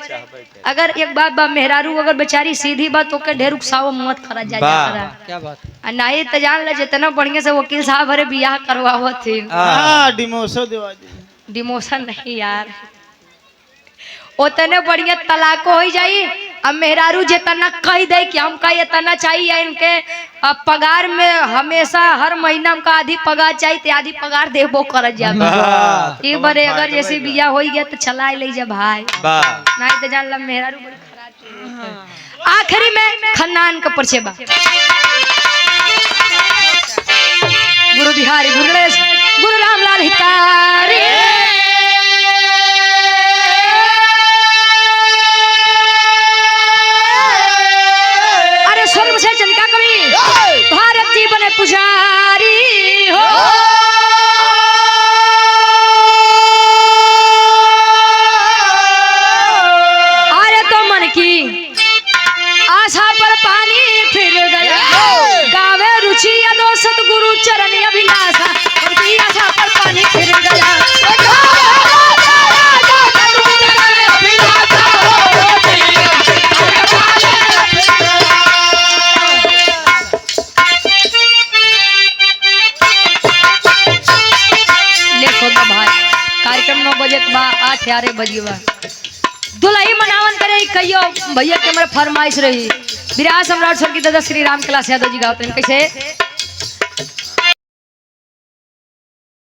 अगर एक बात बा मेहरारू अगर बेचारी सीधी बात तो के ढेर उकसाव मत करा जा क्या बात नहीं तो जान ले जितना बढ़िया से वकील साहब अरे बियाह करवावत थे डिमोशन नहीं यार उतने बढ़िया तलाको हो जाई। अब मेहरारू जितना कह दे कि हमका इतना चाहिए इनके पगार में हमेशा हर महीना हमका आधी पगार चाहिए तो आधी पगार देबो कर जाए बड़े अगर जैसे बिया हो गया तो चला ले जा भाई नहीं तो जान ला मेहरारू बड़ी खराब आखिरी में खन्नान का परिचय बा। गुरु बिहारी गुरु गणेश गुरु रामलाल हितारी। अरे स्वर्ग से चंद्रिका कवि भारत जी बने पुजारी हो। अरे तो मन की आशा पर पानी फिर गया, गावे रुचि अदो सतगुरु चरण अभिलाषा, उनकी आशा पर पानी फिर गया। लेखो तो भाई कार्यक्रम 9 बजे के बाद 8-11 बजे बा दुल्ही मनावन करे कहियो भैया के हमारे फरमाइश रही। विराज सम्राट स्वर्गीय दादा श्री राम कैलाश यादव जी गाते हैं कैसे